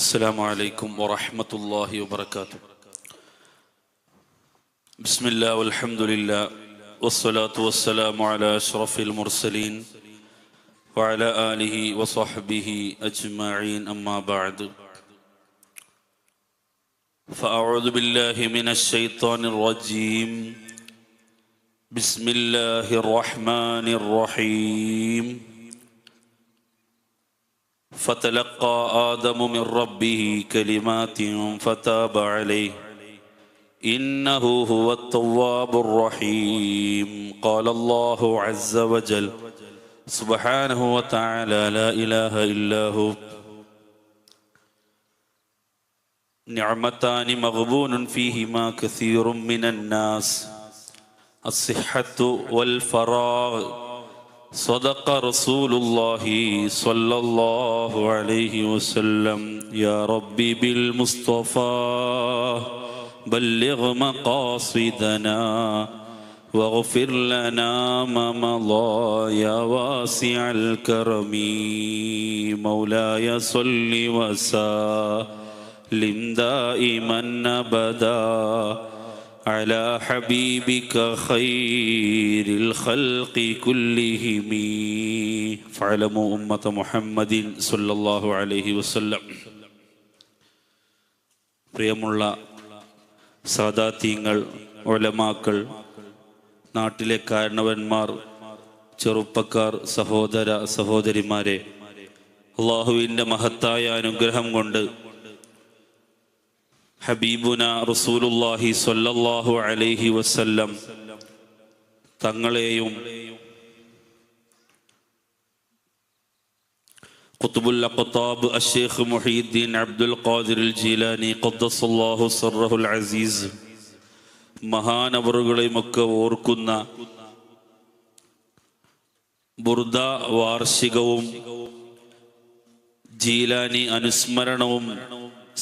السلام عليكم ورحمة الله وبركاته. بسم الله والحمد لله والصلاة والسلام على أشرف المرسلين وعلى آله وصحبه أجمعين، أما بعد، فأعوذ بالله من الشيطان الرجيم. بسم الله الرحمن الرحيم. فتلقى آدم من ربه كلمات فتاب عليه إنه هو التواب الرحيم. قال الله عز وجل سبحانه وتعالى: لا إله إلا هو. نعمتان مغبون فيهما كثير من الناس: الصحة والفراغ. صدق رسول الله صلى الله عليه وسلم. يا ربي بالمصطفى بلغ مقاصدنا واغفر لنا ما مضى يا واسع الكرم. مولاي صل وسلم دائما أبدا على حبيبك خير الخلق كلهم. فاعلموا أمة محمد صلى الله عليه وسلم. പ്രിയമുള്ള സാദാത്യങ്ങൾ, ഉലമാക്കൾ, നാട്ടിലെ കാരണവന്മാർ, ചെറുപ്പക്കാർ, സഹോദര സഹോദരിമാരെ, അള്ളാഹുവിൻ്റെ മഹത്തായ അനുഗ്രഹം കൊണ്ട് ഹബീബുന റസൂലുള്ളാഹി സ്വല്ലല്ലാഹു അലൈഹി വസല്ലം തങ്ങളെയും ഖുത്ബുൽ അഖ്താബ് അഷ്ശൈഖ് മുഹീദ്ദീൻ അബ്ദുൽ ഖാദിർ അൽ ജീലാനി ഖദ്ദസല്ലാഹു സിർറഹുൽ അസീസ് മഹാനവറുകളെയുമൊക്കെ ഓർക്കുന്ന ബുർദ വാർഷികവും ജീലാനി അനുസ്മരണവും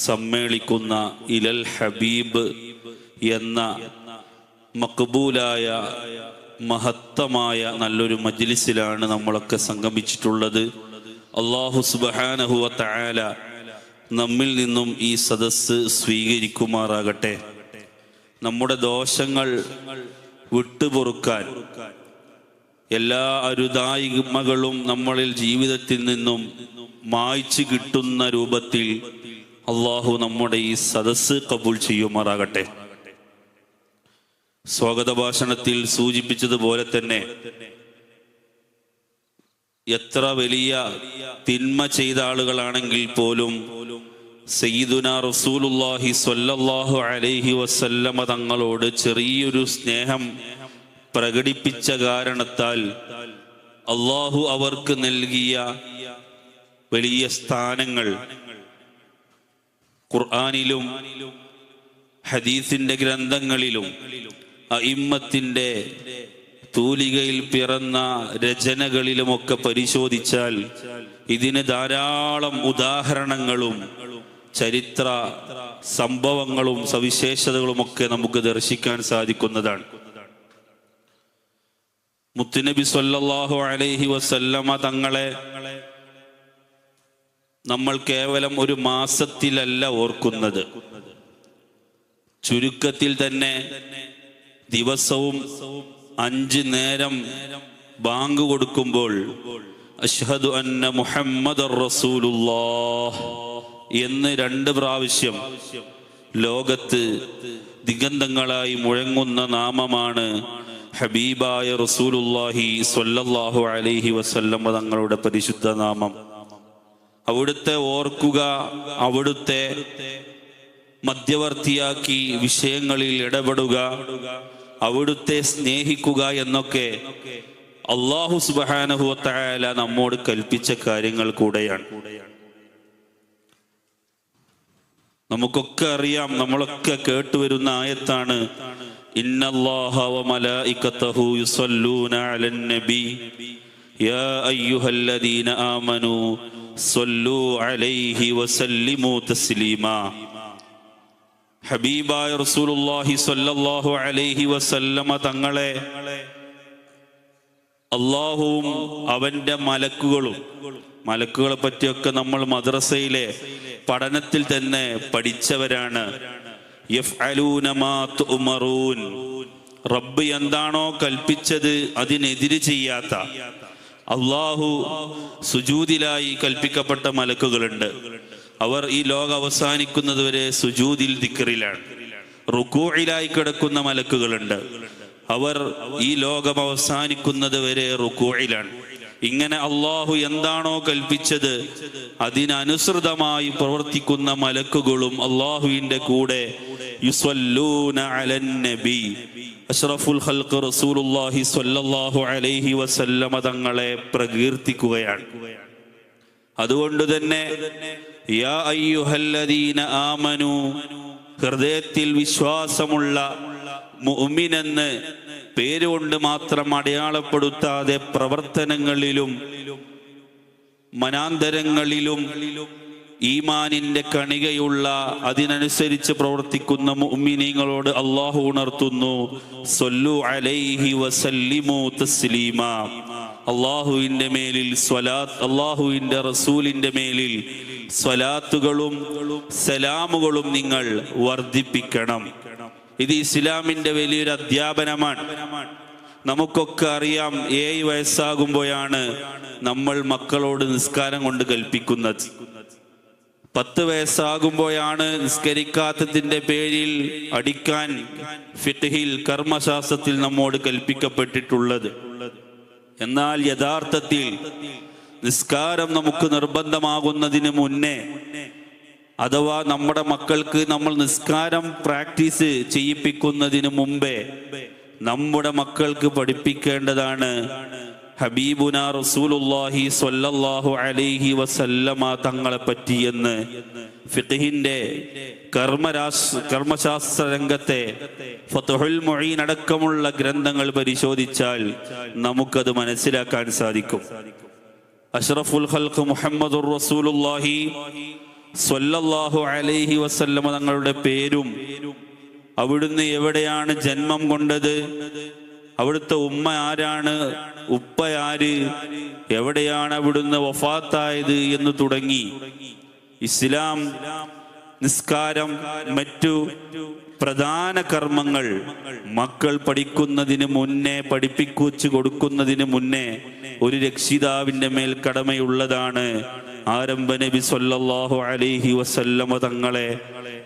സമ്മേളിക്കുന്ന ഇലൽ ഹബീബ് എന്ന മഖബൂലായ മഹത്തമായ നല്ലൊരു മജ്ലിസിലാണ് നമ്മളൊക്കെ സംഗമിച്ചിട്ടുള്ളത്. അല്ലാഹു സുബ്ഹാനഹു വ തആല നമ്മിൽ നിന്നും ഈ സദസ്സ് സ്വീകരിക്കുമാറാകട്ടെ. നമ്മുടെ ദോഷങ്ങൾ വിട്ടുപൊറുക്കാൻ, എല്ലാ അരുതായ്മകളും നമ്മളിൽ ജീവിതത്തിൽ നിന്നും മായ്ച്ചു കിട്ടുന്ന രൂപത്തിൽ അള്ളാഹു നമ്മുടെ ഈ സദസ്സ് കബൂൽ ചെയ്യുമാറാകട്ടെ. സ്വാഗത ഭാഷണത്തിൽ സൂചിപ്പിച്ചതുപോലെ തന്നെ എത്ര വലിയ തിന്മ ചെയ്ത ആളുകളാണെങ്കിൽ പോലും സയ്യിദുനാ റസൂലുള്ളാഹി സ്വല്ലല്ലാഹു അലൈഹി വസല്ലമ തങ്ങളോട് ചെറിയൊരു സ്നേഹം പ്രകടിപ്പിച്ച കാരണത്താൽ അള്ളാഹു അവർക്ക് നൽകിയ വലിയ സ്ഥാനങ്ങൾ ഖുർആനിലും ഹദീസിന്റെ ഗ്രന്ഥങ്ങളിലും അഇമ്മത്തിന്റെ തൂലികയിൽ പിറന്ന രചനകളിലുമൊക്കെ പരിശോധിച്ചാൽ ഇതിന് ധാരാളം ഉദാഹരണങ്ങളും ചരിത്ര സംഭവങ്ങളും സവിശേഷതകളുമൊക്കെ നമുക്ക് ദർശിക്കാൻ സാധിക്കുന്നതാണ്. മുത്തുനബി സ്വല്ലല്ലാഹു അലൈഹി വസല്ലമ തങ്ങളെ നമ്മൾ കേവലം ഒരു മാസത്തിലല്ല ഓർക്കുന്നത്. ചുരുക്കത്തിൽ തന്നെ ദിവസവും 5 നേരം ബാങ്ക് കൊടുക്കുമ്പോൾ അഷ്ഹദു അന്ന മുഹമ്മദർ റസൂലുള്ളാഹ് എന്ന് 2 പ്രാവശ്യം ലോകത്ത് ദിഗന്ധങ്ങളായി മുഴങ്ങുന്ന നാമമാണ് ഹബീബായ റസൂലുള്ളാഹി സ്വല്ലല്ലാഹു അലൈഹി വസല്ലം തങ്ങളുടെ പരിശുദ്ധ നാമം. അവിടുത്തെ ഓർക്കുക, അവിടുത്തെ മധ്യവർത്തിയാക്കി വിഷയങ്ങളിൽ ഇടപെടുക, അവിടുത്തെ സ്നേഹിക്കുക എന്നൊക്കെ അല്ലാഹു സുബ്ഹാനഹു വ തആല നമ്മോട് കൽപ്പിച്ച കാര്യങ്ങൾ കൂടെയാണ്. നമുക്കൊക്കെ അറിയാം, നമ്മളൊക്കെ കേട്ടുവരുന്ന ആയത്താണ് ഇന്നല്ലാഹ വ മലായികതഹു യുസല്ലൂന അലൻ നബി യാ അയ്യുഹല്ലദീന ആമനൂ സ്വല്ലൂ അലൈഹി വസല്ലിമൂ തസ്ലീമാ. ഹബീബായ റസൂലുള്ളാഹി സ്വല്ലല്ലാഹു അലൈഹി വസല്ലമ തങ്ങളെ അള്ളാഹുവും അവന്റെ മലക്കുകളെ പറ്റിയൊക്കെ നമ്മൾ മദ്രസയിലെ പഠനത്തിൽ തന്നെ പഠിച്ചവരാണ്. യഫ്അലൂന മാ തുഅ്മറൂൻ, റബ്ബ് എന്താണോ കൽപ്പിച്ചത് അതിനെതിര് ചെയ്യാത്ത, അള്ളാഹു സുജൂദിലായി കൽപ്പിക്കപ്പെട്ട മലക്കുകളുണ്ട്. അവർ ഈ ലോകം അവസാനിക്കുന്നത് വരെ സുജൂദിൽ ദിക്റിലാണ്. റുകൂഇലായി കിടക്കുന്ന മലക്കുകളുണ്ട്. അവർ ഈ ലോകം അവസാനിക്കുന്നത് വരെ റുകൂഇലാണ്. ഇങ്ങനെ അള്ളാഹു എന്താണോ കൽപ്പിച്ചത് അതിനനുസൃതമായി പ്രവർത്തിക്കുന്ന മലക്കുകളും അള്ളാഹുവിന്റെ കൂടെ യുസല്ലൂന അലൻ നബി, അഷ്റഫുൽ ഖൽഖ് റസൂലുള്ളാഹി സ്വല്ലല്ലാഹു അലൈഹി വസല്ലമ തങ്ങളെ പ്രകീർത്തിക്കുകയാണ്. അതുകൊണ്ട് തന്നെ യാ അയ്യുഹല്ലദീന ആമനു, ഹൃദയത്തിൽ വിശ്വാസമുള്ള മുഅ്മിനെന്ന് പേരുകൊണ്ട് മാത്രം അടയാളപ്പെടുത്താതെ പ്രവർത്തനങ്ങളിലും മനാന്തരങ്ങളിലും ഈമാനിന്റെ കണികയുള്ള അതിനനുസരിച്ച് പ്രവർത്തിക്കുന്ന മുഅ്മിനീങ്ങളോട് അല്ലാഹു ഉണർത്തുന്നു, സ്വല്ലു അലൈഹി വസല്ലിമു തസ്ലീമാ. അല്ലാഹുവിന്റെ മേലിൽ സ്വലാത്ത്, അല്ലാഹുവിന്റെ റസൂലിന്റെ മേലിൽ സ്വലാത്തുകളും സലാമുകളും നിങ്ങൾ വർദ്ധിപ്പിക്കണം. ഇത് ഇസ്ലാമിന്റെ വലിയൊരു അധ്യാപനമാണ്. നമുക്കൊക്കെ അറിയാം, 7 വയസ്സാകുമ്പോഴാണ് നമ്മൾ മക്കളോട് നിസ്കാരം കൊണ്ട് കൽപ്പിക്കുന്നത്. 10 വയസ്സാകുമ്പോഴാണ് നിസ്കരിക്കാത്തതിന്റെ പേരിൽ അടിക്കാൻ ഫിഖ്ഹിൽ, കർമ്മശാസ്ത്രത്തിൽ നമ്മോട് കൽപ്പിക്കപ്പെട്ടിട്ടുള്ളത്. എന്നാൽ യഥാർത്ഥത്തിൽ നിസ്കാരം നമുക്ക് നിർബന്ധമാകുന്നതിന് മുന്നേ, അഥവാ നമ്മുടെ മക്കൾക്ക് നമ്മൾ നിസ്കാരം പ്രാക്ടീസ് ചെയ്യിപ്പിക്കുന്നതിന് മുമ്പേ നമ്മുടെ മക്കൾക്ക് പഠിപ്പിക്കേണ്ടതാണ് ഹബീബുന റസൂലുള്ളാഹി സ്വല്ലല്ലാഹു അലൈഹി വസല്ലമ തങ്ങളെ പറ്റി എന്ന് ഫിഖ്ഹിന്റെ കർമ്മശാസ്ത്ര രംഗത്തെ ഫത്ഹുൽ മുഈൻ അടക്കമുള്ള ഗ്രന്ഥങ്ങൾ പരിശോധിച്ചാൽ നമുക്കത് മനസ്സിലാക്കാൻ സാധിക്കും. അഷ്റഫുൽ ഖൽഖ് മുഹമ്മദുർ റസൂലുള്ളാഹി സ്വല്ലല്ലാഹു അലൈഹി വസല്ലമ തങ്ങളുടെ പേരും, അവിടുന്ന് എവിടെയാണ് ജന്മം കൊണ്ടത്, അവിടുത്തെ ഉമ്മ ആരാണ്, ഉപ്പ ആര്, എവിടെയാണ് അവിടുന്ന് വഫാത്തായത് എന്ന് തുടങ്ങി ഇസ്ലാം, നിസ്കാരം, മറ്റു പ്രധാന കർമ്മങ്ങൾ മക്കൾ പഠിക്കുന്നതിന് മുന്നേ, പഠിപ്പിച്ചു കൊടുക്കുന്നതിന് മുന്നേ ഒരു രക്ഷിതാവിന്റെ മേൽ കടമയുള്ളതാണ് ആരംഭ നബി സ്വല്ലല്ലാഹു അലൈഹി വസല്ലമ തങ്ങളെ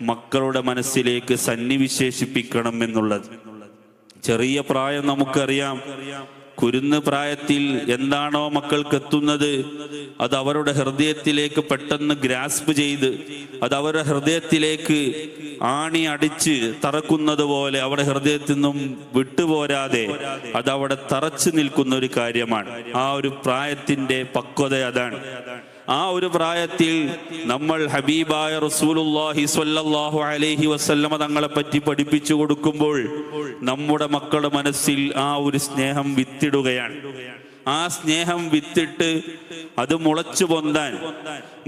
മക്കളുടെ മനസ്സിലേക്ക് സന്നിവിശേഷിപ്പിക്കണം എന്നുള്ളത്. ചെറിയ പ്രായം നമുക്കറിയാം. കുരുന്ന് പ്രായത്തിൽ എന്താണോ മക്കൾക്ക് എത്തുന്നത് അത് അവരുടെ ഹൃദയത്തിലേക്ക് പെട്ടെന്ന് ഗ്രാസ്പ് ചെയ്ത്, അത് അവരുടെ ഹൃദയത്തിലേക്ക് ആണി അടിച്ച് തറക്കുന്നത് പോലെ അവരുടെ ഹൃദയത്തിൽ നിന്നും വിട്ടുപോരാതെ അത് അവിടെ തറച്ചു നിൽക്കുന്ന ഒരു കാര്യമാണ്. ആ ഒരു പ്രായത്തിന്റെ പക്വത അതാണ്. ആ ഒരു പ്രായത്തിൽ നമ്മൾ ഹബീബായ റസൂലുള്ളാഹി സ്വല്ലല്ലാഹു അലൈഹി വസല്ലമ തങ്ങളെ പറ്റി പഠിപ്പിച്ചു കൊടുക്കുമ്പോൾ നമ്മുടെ മക്കളുടെ മനസ്സിൽ ആ ഒരു സ്നേഹം വിത്തിടുകയാണ്. ആ സ്നേഹം വിത്തിട്ട് അത് മുളച്ചു പൊന്താൻ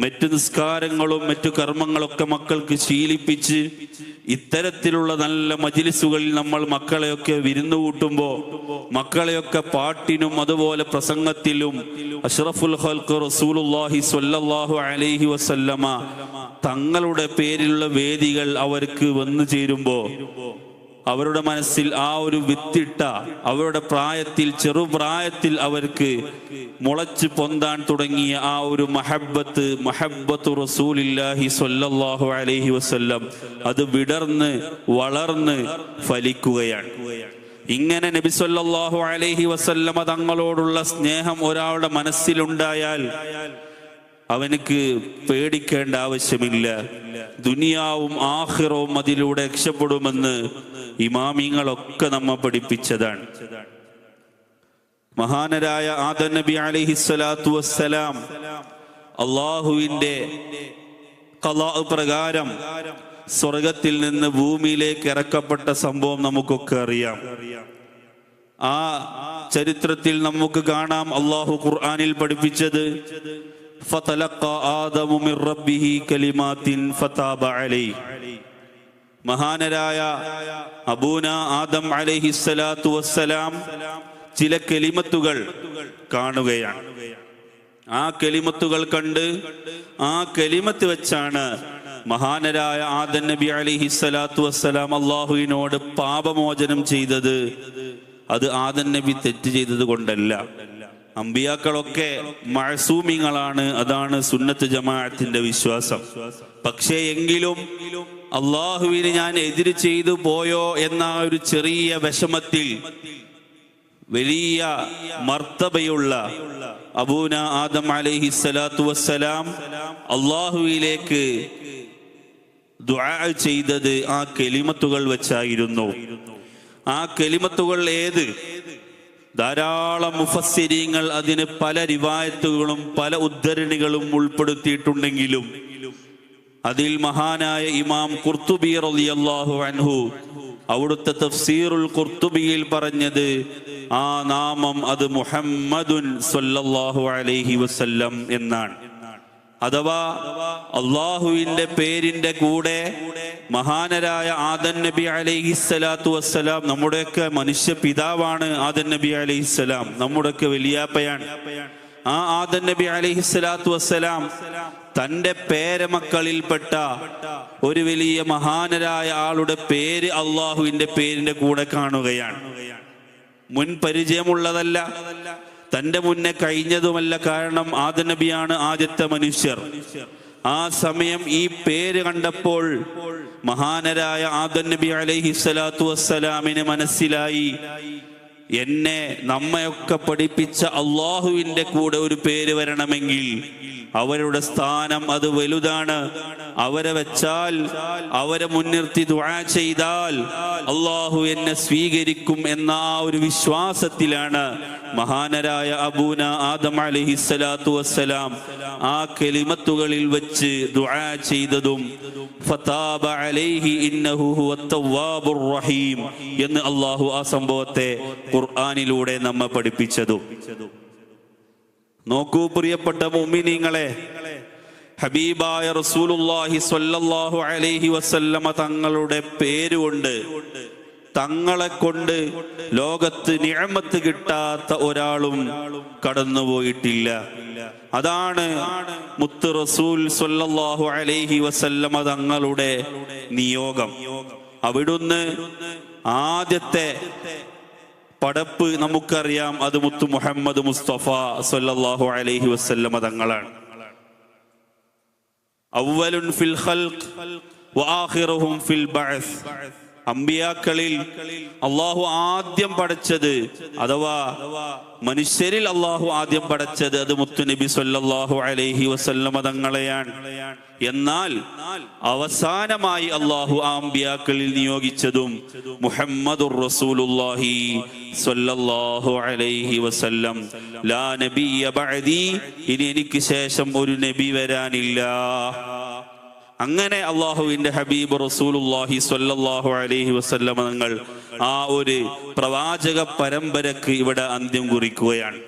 മറ്റു നിസ്കാരങ്ങളും മറ്റു കർമ്മങ്ങളൊക്കെ മക്കൾക്ക് ശീലിപ്പിച്ച് ഇത്തരത്തിലുള്ള നല്ല മജ്ലിസുകളിൽ നമ്മൾ മക്കളെയൊക്കെ വിരുന്നു കൂട്ടുമ്പോൾ മക്കളെയൊക്കെ പാട്ടിനും അതുപോലെ പ്രസംഗത്തിലും അഷ്റഫുൽ ഖൽഖ് റസൂലുള്ളാഹി സ്വല്ലല്ലാഹു അലൈഹി വസല്ലമ തങ്ങളുടെ പേരിലുള്ള വേദികൾ അവർക്ക് വന്നു ചേരുമ്പോൾ അവരുടെ മനസ്സിൽ ആ ഒരു വിത്തിട്ട അവരുടെ പ്രായത്തിൽ, ചെറുപ്രായത്തിൽ അവർക്ക് മുളച്ച് പൊന്താൻ തുടങ്ങിയ ആ ഒരു മഹബ്ബത്തു റസൂലില്ലാഹി സ്വല്ലല്ലാഹു അലൈഹി വസല്ലം അത് വിടർന്ന് വളർന്ന് ഫലിക്കുകയാണ്. ഇങ്ങനെ നബി സ്വല്ലല്ലാഹു അലൈഹി വസല്ലമ തങ്ങളോടുള്ള സ്നേഹം ഒരാളുടെ മനസ്സിലുണ്ടായാൽ അവനക്ക് പേടിക്കേണ്ട ആവശ്യമില്ല. ദുനിയാവും ആഖിറവും അതിലൂടെ രക്ഷപ്പെടുമെന്ന് ഇമാമിങ്ങളൊക്കെ നമ്മെ പഠിപ്പിച്ചതാണ്. മഹാനരായ ആദം നബി അലൈഹിസ്സലാത്തു വസ്സലാം അള്ളാഹുവിന്റെ ഖളാ പ്രകാരം സ്വർഗത്തിൽ നിന്ന് ഭൂമിയിലേക്ക് ഇറക്കപ്പെട്ട സംഭവം നമുക്കൊക്കെ അറിയാം. ആ ചരിത്രത്തിൽ നമുക്ക് കാണാം അള്ളാഹു ഖുർആനിൽ പഠിപ്പിച്ചത് ഫതലഖാ ആദമു മിർ റബ്ബിഹി കലിമാത്തിൻ ഫതാബ അലൈഹി. മഹാനരായ അബൂന ആദം അലൈഹിസ്സലാത്തു വസ്സലാം ചില കലിമത്തുകൾ കാണുകയാണ്. ആ കലിമത്തുകൾ കണ്ട് ആ കലിമത്ത് വെച്ചാണ് മഹാനരായ ആദം നബി അലൈഹിസ്സലാത്തു വസ്സലാം അള്ളാഹുവിനോട് പാപമോചനം ചെയ്തത് അത് ആദം നബി തെറ്റ് ചെയ്തത് കൊണ്ടല്ല. അമ്പിയാക്കളൊക്കെ മഅസൂമിങ്ങളാണ്. അതാണ് സുന്നത്ത് ജമാഅത്തിന്റെ വിശ്വാസം. പക്ഷേ എങ്കിലും അള്ളാഹുവിന് ഞാൻ എതിര് ചെയ്തു പോയോ എന്ന ഒരു ചെറിയ വിഷമത്തിൽ വലിയ മർത്തബയുള്ള അബൂന ആദം അലൈഹിസ്സലാത്തു വസ്സലാം അള്ളാഹുവിലേക്ക് ദുആ ചെയ്തത് ആ കലിമത്തുകൾ വെച്ചായിരുന്നു. ആ കലിമത്തുകൾ ഏത്? ധാരാളം മുഫസ്സിരീങ്ങൾ അതിന് പല റിവായത്തുകളും പല ഉദ്ധരണികളും ഉൾപ്പെടുത്തിയിട്ടുണ്ടെങ്കിലും അതിൽ മഹാനായ ഇമാം ഖുർത്തുബി റളിയല്ലാഹു അൻഹു അവിടുത്തെ തഫ്സീറുൽ ഖുർത്തുബിയിൽ പറഞ്ഞത് ആ നാമം അത് മുഹമ്മദുൻ സ്വല്ലല്ലാഹു അലൈഹി വസല്ലം എന്നാണ്. അഥവാ അള്ളാഹുവിന്റെ പേരിന്റെ കൂടെ മഹാനരായ ആദം നബി അലൈഹിസ്സലാത്തു വസ്സലാം, നമ്മുടെയൊക്കെ മനുഷ്യ പിതാവാണ് ആദം നബി അലൈഹിസ്സലാം, നമ്മുടെയൊക്കെ വലിയാപ്പയാണ്. ആ ആദം നബി അലൈഹിസ്സലാത്തു വസ്സലാം തന്റെ പേരമക്കളിൽപ്പെട്ട ഒരു വലിയ മഹാനരായ ആളുടെ പേര് അള്ളാഹുവിന്റെ പേരിന്റെ കൂടെ കാണുകയാണ്. മുൻ പരിചയമുള്ളതല്ല, തന്റെ മുന്നേ കഴിഞ്ഞതുമല്ല. കാരണം ആദം നബിയാണ് ആദ്യത്തെ മനുഷ്യർ. ആ സമയം ഈ പേര് കണ്ടപ്പോൾ മഹാനരായ ആദം നബി അലൈഹിസ്സലാത്തു വസ്സലാമിന് മനസ്സിലായി, എന്നെ നമ്മയൊക്കെ പഠിപ്പിച്ച അള്ളാഹുവിന്റെ കൂടെ ഒരു പേര് വരണമെങ്കിൽ അവരുടെ സ്ഥാനം അത് വലുതാണ്. അവരെ വെച്ചാൽ, അവരെ മുൻനിർത്തി ദുആ ചെയ്താൽ അള്ളാഹു എന്നെ സ്വീകരിക്കും എന്ന ആ ഒരു വിശ്വാസത്തിലാണ് മഹാനരായ അബൂന ആദം അലൈഹിസ്സലാത്തു വസ്സലാം ആ കലിമത്തുകളിൽ വെച്ച് ദുആ ചെയ്തതും ഫതാബ അലൈഹി ഇന്നഹു ഹുവത് തവ്വാബുർ റഹീം എന്ന് അള്ളാഹു ആ സംഭവത്തെ ഖുർആനിലൂടെ നമ്മെ പഠിപ്പിച്ചതും. നോക്കൂ പ്രിയപ്പെട്ട മുഅ്മിനീങ്ങളെ, ഹബീബായ റസൂലുള്ളാഹി സ്വല്ലല്ലാഹു അലൈഹി വസല്ലമ തങ്ങളുടെ പേരുകൊണ്ട്, തങ്ങളെ കൊണ്ട് ലോകത്ത് നിഅമത്ത് കിട്ടാത്ത ഒരാളും കടന്നുപോയിട്ടില്ല. അതാണ് മുത്ത് റസൂൽ സ്വല്ലല്ലാഹു അലൈഹി വസല്ലമ തങ്ങളുടെ നിയോഗം. അവിടുന്ന് ആദ്യത്തെ പടപ്പ് നമുക്കറിയാം, അത് മുത്തു മുഹമ്മദ് മുസ്തഫ സ്വല്ലല്ലാഹു അലൈഹി വസല്ലമ തങ്ങളാണ്. അവ്വലുൻ ഫിൽ ഖൽഖ് വആഖിറുഹും ഫിൽ ബഅസ്. അമ്പിയാക്കളിൽ അള്ളാഹു ആദ്യം പടച്ചത്, അഥവാ മനുഷ്യരിൽ അള്ളാഹു ആദ്യം പടച്ചത് അത് മുത്തു നബി സ്വല്ലല്ലാഹു അലൈഹി വസല്ലമ തങ്ങളെയാണ്. എന്നാൽ അവസാനമായി അള്ളാഹു ആ അമ്പിയാക്കളിൽ നിയോഗിച്ചതും മുഹമ്മദുർ റസൂലുള്ളാഹി സ്വല്ലല്ലാഹു അലൈഹി വസല്ലം. ലാ നബിയ ബഅദി, ഇനി എനിക്ക് ശേഷം ഒരു നബി വരാനില്ല. അങ്ങനെ അള്ളാഹുവിന്റെ ഹബീബ് റസൂലുള്ളാഹി സ്വല്ലല്ലാഹു അലൈഹി വസല്ലം തങ്ങൾ ആ ഒരു പ്രവാചക പരമ്പരക്ക് ഇവിടെ അന്ത്യം കുറിക്കുകയാണ്.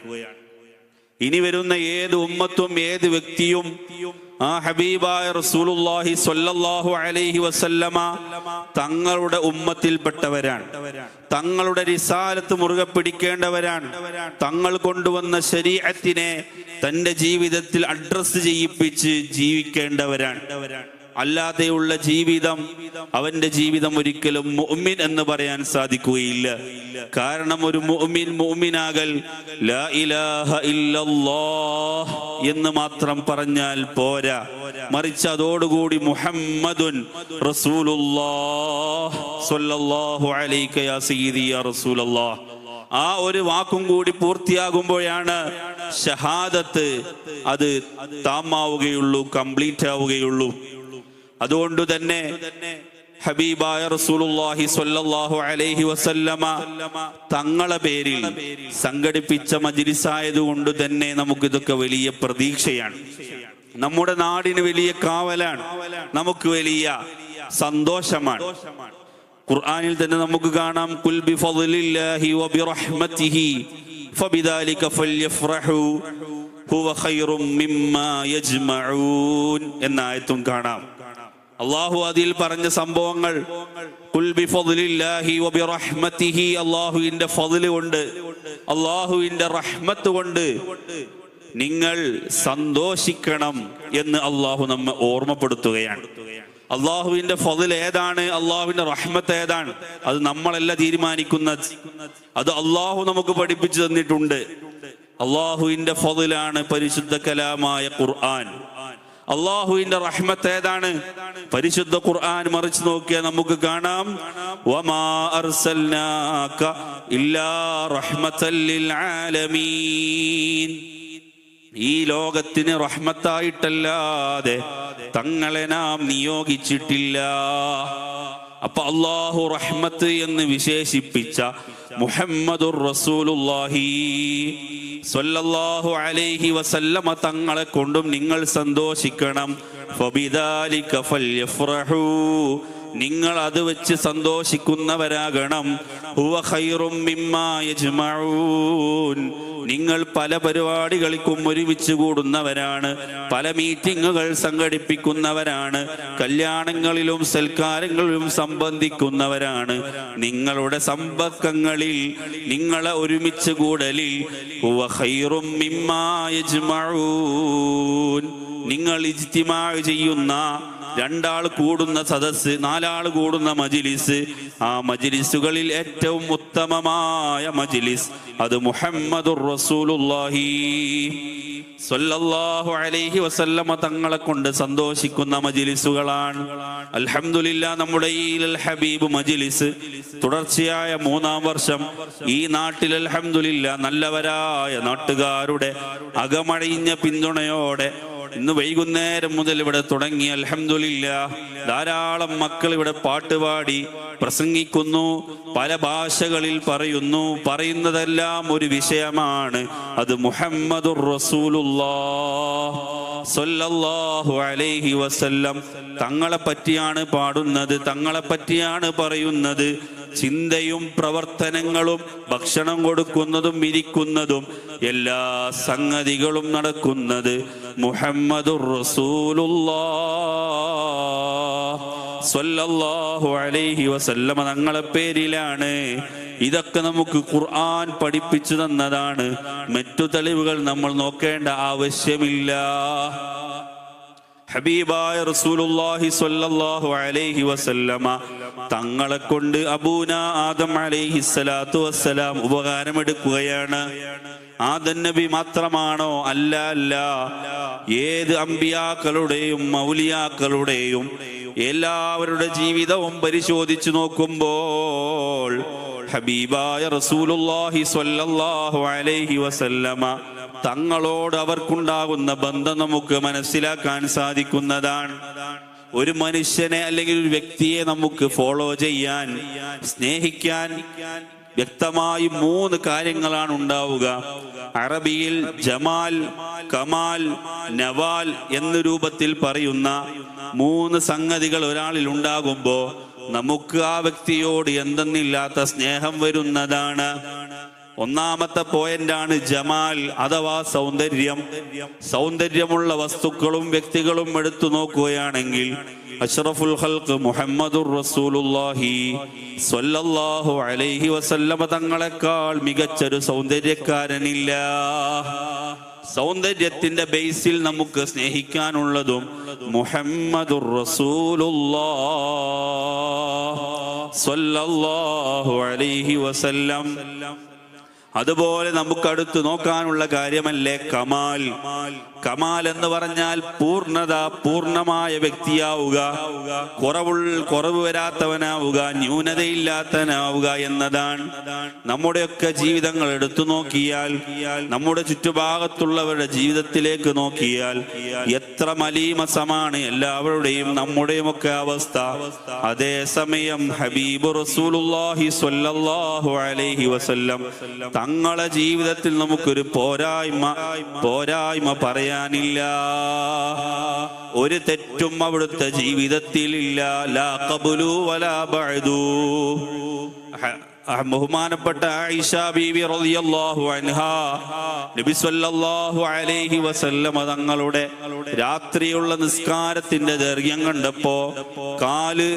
ഇനി വരുന്ന ഏത് ഉമ്മത്തും ഏത് വ്യക്തിയും ആ ഹബീബായ റസൂലുള്ളാഹി സ്വല്ലല്ലാഹു അലൈഹി വസല്ലമ തങ്ങളുടെ ഉമ്മത്തിൽപ്പെട്ടവരാണ്. തങ്ങളുടെ റിസാലത്ത് മുറുകെ പിടിക്കേണ്ടവരാണ്. തങ്ങൾ കൊണ്ടുവന്ന ശരീഅത്തിനെ തന്റെ ജീവിതത്തിൽ അഡ്രസ് ചെയ്യിപ്പിച്ച് ജീവിക്കേണ്ടവരാണ്. അല്ലാതെയുള്ള ജീവിതം, അവന്റെ ജീവിതം ഒരിക്കലും മുഅ്മിൻ എന്ന് പറയാൻ സാധിക്കുകയില്ല. കാരണം ഒരു മുഅ്മിനാകൽ ലാ ഇലാഹ ഇല്ലല്ലാഹ് എന്ന് മാത്രം പറഞ്ഞാൽ പോരാ, മറിച്ച് അതോടുകൂടി മുഹമ്മദുൻ റസൂലുള്ളാഹ് സ്വല്ലല്ലാഹു അലൈക യാ സയ്യിദി യാ റസൂലല്ലാഹ്, ആ ഒരു വാക്കും കൂടി പൂർത്തിയാകുമ്പോഴാണ് ഷഹാദത്ത് അത് താമാവുകയുള്ളൂ, കംപ്ലീറ്റ് ആവുകയുള്ളൂ. അതുകൊണ്ട് തന്നെ ഹബീബായ റസൂലുള്ളാഹി സ്വല്ലല്ലാഹു അലൈഹി വസല്ലമ തങ്ങളെ പേരിൽ സംഘടിപ്പിച്ച മജ്‌ലിസായതുകൊണ്ട് തന്നെ നമുക്കിതൊക്കെ വലിയ പ്രതീക്ഷയാണ്. നമ്മുടെ നാടിന് വലിയ കാവലാണ്, നമുക്ക് വലിയ സന്തോഷമാണ്. ഖുർആനിൽ തന്നെ നമുക്ക് കാണാം, ഖുൽ ബിഫദ്ലില്ലാഹി വബിറഹ്മതിഹി ഫബിദാലിക ഫൽയഫ്റഹു ഹുവ ഖൈറും മിമ്മാ യജ്മഊൻ എന്ന ആയത്തും കാണാം. അള്ളാഹു അതിൽ പറഞ്ഞ സംഭവങ്ങൾ, ഖുൽ ബിഫദ്ലില്ലാഹി വബിറഹ്മതിഹി, അള്ളാഹുവിന്റെ ഫദ്ല് കൊണ്ട്, അള്ളാഹുവിന്റെ റഹ്മത്ത് കൊണ്ട് നിങ്ങൾ സന്തോഷിക്കണം എന്ന് അള്ളാഹു നമ്മെ ഓർമ്മപ്പെടുത്തുകയാണ്. അള്ളാഹുവിന്റെ ഫضل ഏതാണ്, അള്ളാഹുവിന്റെ റഹ്മത്ത് ഏതാണ്, അത് നമ്മളല്ല തീരുമാനിക്കുന്നത്. അത് അള്ളാഹു നമുക്ക് പഠിപ്പിച്ചു തന്നിട്ടുണ്ട്. അള്ളാഹുവിന്റെ ഫضലാണ് പരിശുദ്ധ കലാമായ ഖുർആൻ. അള്ളാഹുവിന്റെ റഹ്മത്ത് ഏതാണ്, പരിശുദ്ധ ഖുർആൻ മറിച്ച് നോക്കിയാൽ നമുക്ക് കാണാം, വമാ അർസൽനാക ഇല്ലാ റഹ്മത്തൽ ലിൽ ആലമീൻ. ഈ ലോകത്തിന് റഹ്മത്തായിട്ടല്ലാതെ തങ്ങളെ നാം നിയോഗിച്ചിട്ടില്ല. അപ്പൊ അല്ലാഹു റഹ്മത്ത് എന്ന് വിശേഷിപ്പിച്ച മുഹമ്മദുർ റസൂലുള്ളാഹി സ്വല്ലല്ലാഹു അലൈഹി വസല്ലമ തങ്ങളെ കൊണ്ടും നിങ്ങൾ സന്തോഷിക്കണം. ഫബിദാലിക ഫൽയഫ്റഹൂ, നിങ്ങൾ അത് വെച്ച് സന്തോഷിക്കുന്നവരാകണം. ഹുവ ഖൈറും മിമ്മാ യജ്മഊൻ, നിങ്ങൾ പല പരിപാടികൾക്കും ഒരുമിച്ച് കൂടുന്നവരാണ്, പല മീറ്റിങ്ങുകൾ സംഘടിപ്പിക്കുന്നവരാണ്, കല്യാണങ്ങളിലും സൽക്കാരങ്ങളിലും സംബന്ധിക്കുന്നവരാണ്. നിങ്ങളുടെ സമ്പർക്കങ്ങളിൽ, നിങ്ങളെ ഒരുമിച്ച് കൂടലിൽ ഹുവ ഖൈറും മിമ്മാ യജ്മഊൻ, നിങ്ങൾ ഇജ്തിമാ ചെയ്യുന്ന, 2 ആൾ കൂടുന്ന സദസ്സ്, 4 ആൾ കൂടുന്ന മജ്ലിസ്, ആ മജ്ലിസുകളിൽ ഏറ്റവും ഉത്തമമായ മജ്ലിസ് അത് മുഹമ്മദുർ റസൂലുള്ളാഹി സ്വല്ലല്ലാഹു അലൈഹി വസല്ലമ തങ്ങളെ കൊണ്ട് സന്തോഷിക്കുന്ന മജ്ലിസുകളാണ്. അൽഹംദുലില്ലാ, നമ്മുടെ ഈ ഹബീബ് മജ്ലിസ് തുടർച്ചയായ 3-ാം വർഷം ഈ നാട്ടിൽ അൽഹംദുലില്ലാ നല്ലവരായ നാട്ടുകാരുടെ അകമഴിഞ്ഞ പിന്തുണയോടെ ഇന്ന് വൈകുന്നേരം മുതൽ ഇവിടെ തുടങ്ങി. അൽഹംദുലില്ലാ, ധാരാളം മക്കൾ ഇവിടെ പാട്ടുപാടി പ്രസംഗിക്കുന്നു, പല ഭാഷകളിൽ പറയുന്നു. പറയുന്നതെല്ലാം ഒരു വിഷയമാണ്, അത് മുഹമ്മദുർ റസൂലുള്ളാഹ് സ്വല്ലല്ലാഹു അലൈഹി വസല്ലം തങ്ങളെ പറ്റിയാണ് പാടുന്നത്, തങ്ങളെ പറ്റിയാണ് പറയുന്നത്. ചിന്തയും പ്രവർത്തനങ്ങളും ഭക്ഷണം കൊടുക്കുന്നതും ഇരിക്കുന്നതും എല്ലാ സംഗതികളും നടക്കുന്നത് മുഹമ്മദുർ റസൂലുള്ളാഹ് സ്വല്ലല്ലാഹു അലൈഹി വസല്ലമ തങ്ങളെ പേരിലാണ്. ഇതൊക്കെ നമുക്ക് ഖുർആൻ പഠിപ്പിച്ചു തന്നതാണ്. മറ്റു തെളിവുകൾ നമ്മൾ നോക്കേണ്ട ആവശ്യമില്ല. ഹബീബായ റസൂലുള്ളാഹി സ്വല്ലല്ലാഹു അലൈഹി വസല്ലമ തങ്ങളെ കൊണ്ട് അബൂന ആദം അലൈഹിസ്സലാത്തു വസ്സലാം ഉപകാരമെടുക്കുകയാണ്. ആദം നബി മാത്രമാണോ? അല്ല, അല്ല. ഏത് അമ്പിയാക്കളുടെയും മൗലിയാക്കളുടെയും എല്ലാവരുടെ ജീവിതവും പരിശോധിച്ചു നോക്കുമ്പോൾ ഹബീബായ റസൂലുള്ളാഹി സ്വല്ലല്ലാഹു അലൈഹി വസല്ലമ തങ്ങളോട് അവർക്കുണ്ടാകുന്ന ബന്ധം നമുക്ക് മനസ്സിലാക്കാൻ സാധിക്കുന്നതാണ്. ഒരു മനുഷ്യനെ അല്ലെങ്കിൽ ഒരു വ്യക്തിയെ നമുക്ക് ഫോളോ ചെയ്യാൻ, സ്നേഹിക്കാൻ വ്യക്തമായി 3 കാര്യങ്ങളാണ് ഉണ്ടാവുക. അറബിയിൽ ജമാൽ, കമാൽ, നവാൽ എന്ന രൂപത്തിൽ പറയുന്ന 3 സംഗതികൾ ഒരാളിൽ ഉണ്ടാകുമ്പോൾ നമുക്ക് ആ വ്യക്തിയോട് എന്തെന്നില്ലാത്ത സ്നേഹം വരുന്നതാണ്. ഒന്നാമത്തെ പോയിന്റാണ് ജമാൽ അഥവാ സൗന്ദര്യം. സൗന്ദര്യമുള്ള വസ്തുക്കളും വ്യക്തികളും എടുത്തു നോക്കുകയാണെങ്കിൽ അഷ്റഫുൽ ഖൽഖ് മുഹമ്മദുർ റസൂലുള്ളാഹി സ്വല്ലല്ലാഹു അലൈഹി വസല്ലമ തങ്ങളെക്കാൾ മികച്ചൊരു സൗന്ദര്യക്കാരനില്ല. സൗന്ദര്യത്തിന്റെ ബേസിൽ നമുക്ക് സ്നേഹിക്കാനുള്ളതും മുഹമ്മദുർ റസൂലുള്ളാഹ് സ്വല്ലല്ലാഹു അലൈഹി വസല്ലം. അതുപോലെ നമുക്ക് അടുത്ത് നോക്കാനുള്ള കാര്യമല്ലേ കമാൽ. കമാൽ എന്ന് പറഞ്ഞാൽ പൂർണ്ണത, പൂർണ്ണമായ വ്യക്തിയാവുക, കുറവ് വരാത്തവനാവുക, ന്യൂനതയില്ലാത്തവനാവുക എന്നതാണ്. നമ്മുടെയൊക്കെ ജീവിതങ്ങൾ എടുത്തു നോക്കിയാൽ, നമ്മുടെ ചുറ്റുഭാഗത്തുള്ളവരുടെ ജീവിതത്തിലേക്ക് നോക്കിയാൽ എത്ര മലീമസമാണ് എല്ലാവരുടെയും നമ്മുടെയും ഒക്കെ അവസ്ഥ. അതേസമയം ഹബീബ് റസൂലുള്ളാഹി സ്വല്ലല്ലാഹു അലൈഹി വസല്ലം തങ്ങളെ ജീവിതത്തിൽ നമുക്കൊരു പോരായ്മ പറയാനില്ല. ഒരു തെറ്റും അവിടുത്തെ ജീവിതത്തിലില്ല. ലാ ഖബ്ലു വലാ ബഅദു. ബഹുമാനപ്പെട്ട ആയിഷ ബീവി റളിയല്ലാഹു അൻഹാ നബി സല്ലല്ലാഹു അലൈഹി വസല്ലമ തങ്ങളുടെ രാത്രിയുള്ള നിസ്കാരത്തിന്റെ ദൈർഘ്യം കണ്ടപ്പോ കാല്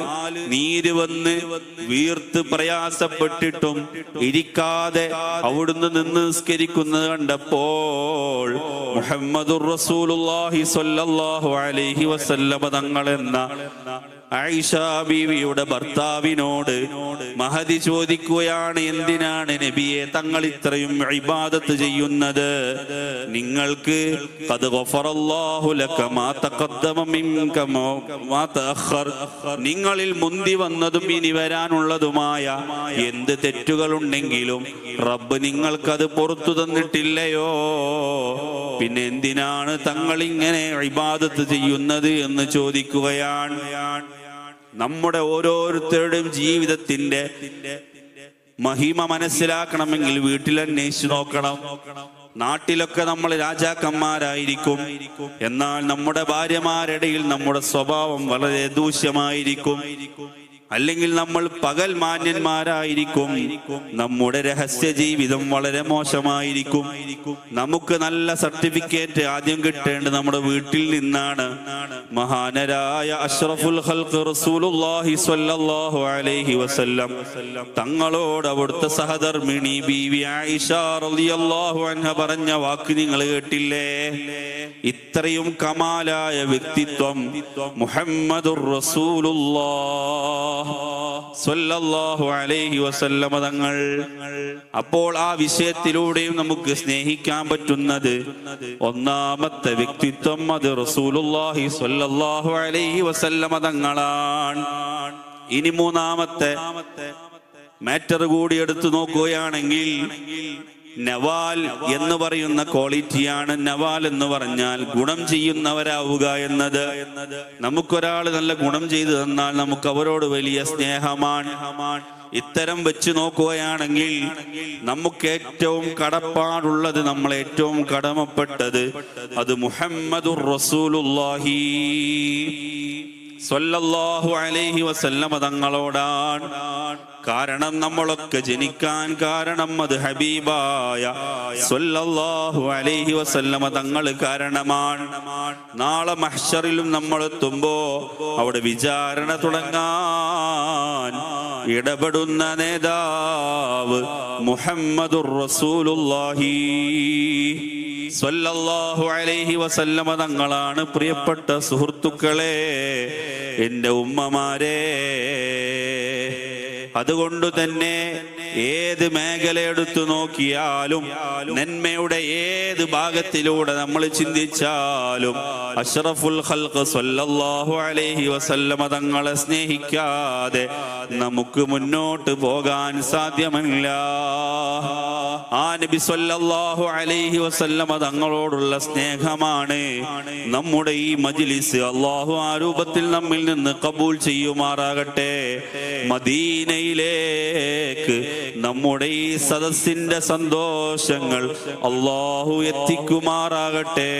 നീര് വന്ന് വീർത്ത് പ്രയാസപ്പെട്ടിട്ടും ഇരിക്കാതെ അവിടുന്ന് നിന്ന് നിസ്കരിക്കുന്നത് കണ്ടപ്പോൾ മുഹമ്മദുർ റസൂലുള്ളാഹി സ്വല്ലല്ലാഹു അലൈഹി വസല്ലമ തങ്ങളെന്ന ആയിഷ ബീവിയുടെ ഭർത്താവിനോട് മഹദി ചോദിക്കുകയാണ്, എന്തിനാണ് നബിയെ തങ്ങൾ ഇത്രയും ഇബാദത്ത് ചെയ്യുന്നത്? നിങ്ങൾക്ക് ഖദ് ഗഫറല്ലാഹു ലക മാ തഖദ്ദമ മിൻക മാ തഅഖർ, നിങ്ങളിൽ മുന്തി വന്നതും ഇനി വരാനുള്ളതുമായ എന്ത് തെറ്റുകളുണ്ടെങ്കിലും റബ്ബ് നിങ്ങൾക്കത് പുറത്തു തന്നിട്ടില്ലയോ? പിന്നെ എന്തിനാണ് തങ്ങൾ ഇങ്ങനെ ഇബാദത്ത് ചെയ്യുന്നത് എന്ന് ചോദിക്കുകയാണ്. നമ്മുടെ ഓരോരുത്തരുടെയും ജീവിതത്തിന്റെ മഹിമ മനസ്സിലാക്കണമെങ്കിൽ വീട്ടിൽ അന്വേഷിച്ചു നോക്കണം. നാട്ടിലൊക്കെ നമ്മൾ രാജാക്കന്മാരായിരിക്കും, എന്നാൽ നമ്മുടെ ഭാര്യമാരിടയിൽ നമ്മുടെ സ്വഭാവം വളരെ ദൂഷ്യമായിരിക്കും. അല്ലെങ്കിൽ നമ്മൾ പകൽ മാന്യന്മാരായിരിക്കും, നമ്മുടെ രഹസ്യ ജീവിതം വളരെ മോശമായിരിക്കും. നമുക്ക് നല്ല സർട്ടിഫിക്കറ്റ് ആദ്യം കിട്ടേണ്ടത് നമ്മുടെ വീട്ടിൽ നിന്നാണ്. മഹാനരായ അഷ്റഫുൽ ഖൽഖ് റസൂലുള്ളാഹി സ്വല്ലല്ലാഹു അലൈഹി വസല്ലം തങ്ങളോട് അവിടുത്തെ സഹധർമ്മിണി ബീവി ആയിഷ റളിയല്ലാഹു അൻഹ പറഞ്ഞ വാക്ക് നിങ്ങൾ കേട്ടില്ലേ? ഇത്രയും കമാലായ വ്യക്തിത്വം മുഹമ്മദുർ റസൂലുള്ളാഹ് സ്വല്ലല്ലാഹു അലൈഹി വസല്ലമ തങ്ങൾ. അപ്പോൾ ആ വിഷയത്തിലൂടെയും നമുക്ക് സ്നേഹിക്കാൻ പറ്റുന്നത് ഒന്നാമത്തെ വ്യക്തിത്വം അത് റസൂലുള്ളാഹി സ്വല്ലല്ലാഹു അലൈഹി വസല്ലമ തങ്ങളാണ്. ഇനി മൂന്നാമത്തെ മാറ്റർ കൂടി എടുത്തു നോക്കുകയാണെങ്കിൽ നവാൽ എന്ന് പറയുന്ന ക്വാളിറ്റിയാണ്. നവാൽ എന്ന് പറഞ്ഞാൽ ഗുണം ചെയ്യുന്നവരാവുക എന്നത്. നമുക്കൊരാൾ നല്ല ഗുണം ചെയ്തു തന്നാൽ നമുക്ക് അവരോട് വലിയ സ്നേഹമാണ്. ഇത്തരം വെച്ച് നോക്കുകയാണെങ്കിൽ നമുക്ക് ഏറ്റവും കടപ്പാടുള്ളത്, നമ്മൾ ഏറ്റവും കടമപ്പെട്ടത് അത് മുഹമ്മദുർ റസൂലുള്ളാഹി സ്വല്ലല്ലാഹു അലൈഹി വസല്ലമ തങ്ങളോടാണ്. കാരണം നമ്മളൊക്കെ ജനിക്കാൻ കാരണം അത് ഹബീബായ സ്വല്ലല്ലാഹു അലൈഹി വസല്ലമ തങ്ങൾ കാരണമാണ്. നാളെ മഹ്ശറിലും നമ്മൾ എത്തുമ്പോ അവിടെ വിചാരണ തുടങ്ങാൻ ഇടപെടുന്ന നേതാവ് മുഹമ്മദുർ റസൂലുള്ളാഹി സ്വല്ലല്ലാഹു അലൈഹി വസല്ലമ തങ്ങളാണ്. പ്രിയപ്പെട്ട സുഹൃത്തുക്കളെ, എൻ്റെ ഉമ്മമാരെ, അതുകൊണ്ട് തന്നെ ഏത് മേഖല എടുത്തു നോക്കിയാലും നന്മയുടെ ഏത് ഭാഗത്തിലൂടെ നമ്മൾ ചിന്തിച്ചാലും അഷ്റഫുൽ ഖൽഖ് സ്വല്ലല്ലാഹു അലൈഹി വസല്ലമ തങ്ങളെ സ്നേഹിക്കാതെ നമുക്ക് മുന്നോട്ട് പോകാൻ സാധ്യമല്ല. ആ നബി സ്വല്ലല്ലാഹു അലൈഹി വസല്ലമ തങ്ങളോടുള്ള സ്നേഹമാണ് നമ്മുടെ ഈ മജ്ലിസ്. അല്ലാഹു ആ രൂപത്തിൽ നമ്മിൽ നിന്ന് കബൂൽ ചെയ്യുമാറാകട്ടെ. മദീനയിലേക്ക് നമ്മുടെ ഈ സദസ്സിന്റെ സന്തോഷങ്ങൾ അല്ലാഹു എത്തിക്കുമാറാകട്ടെ.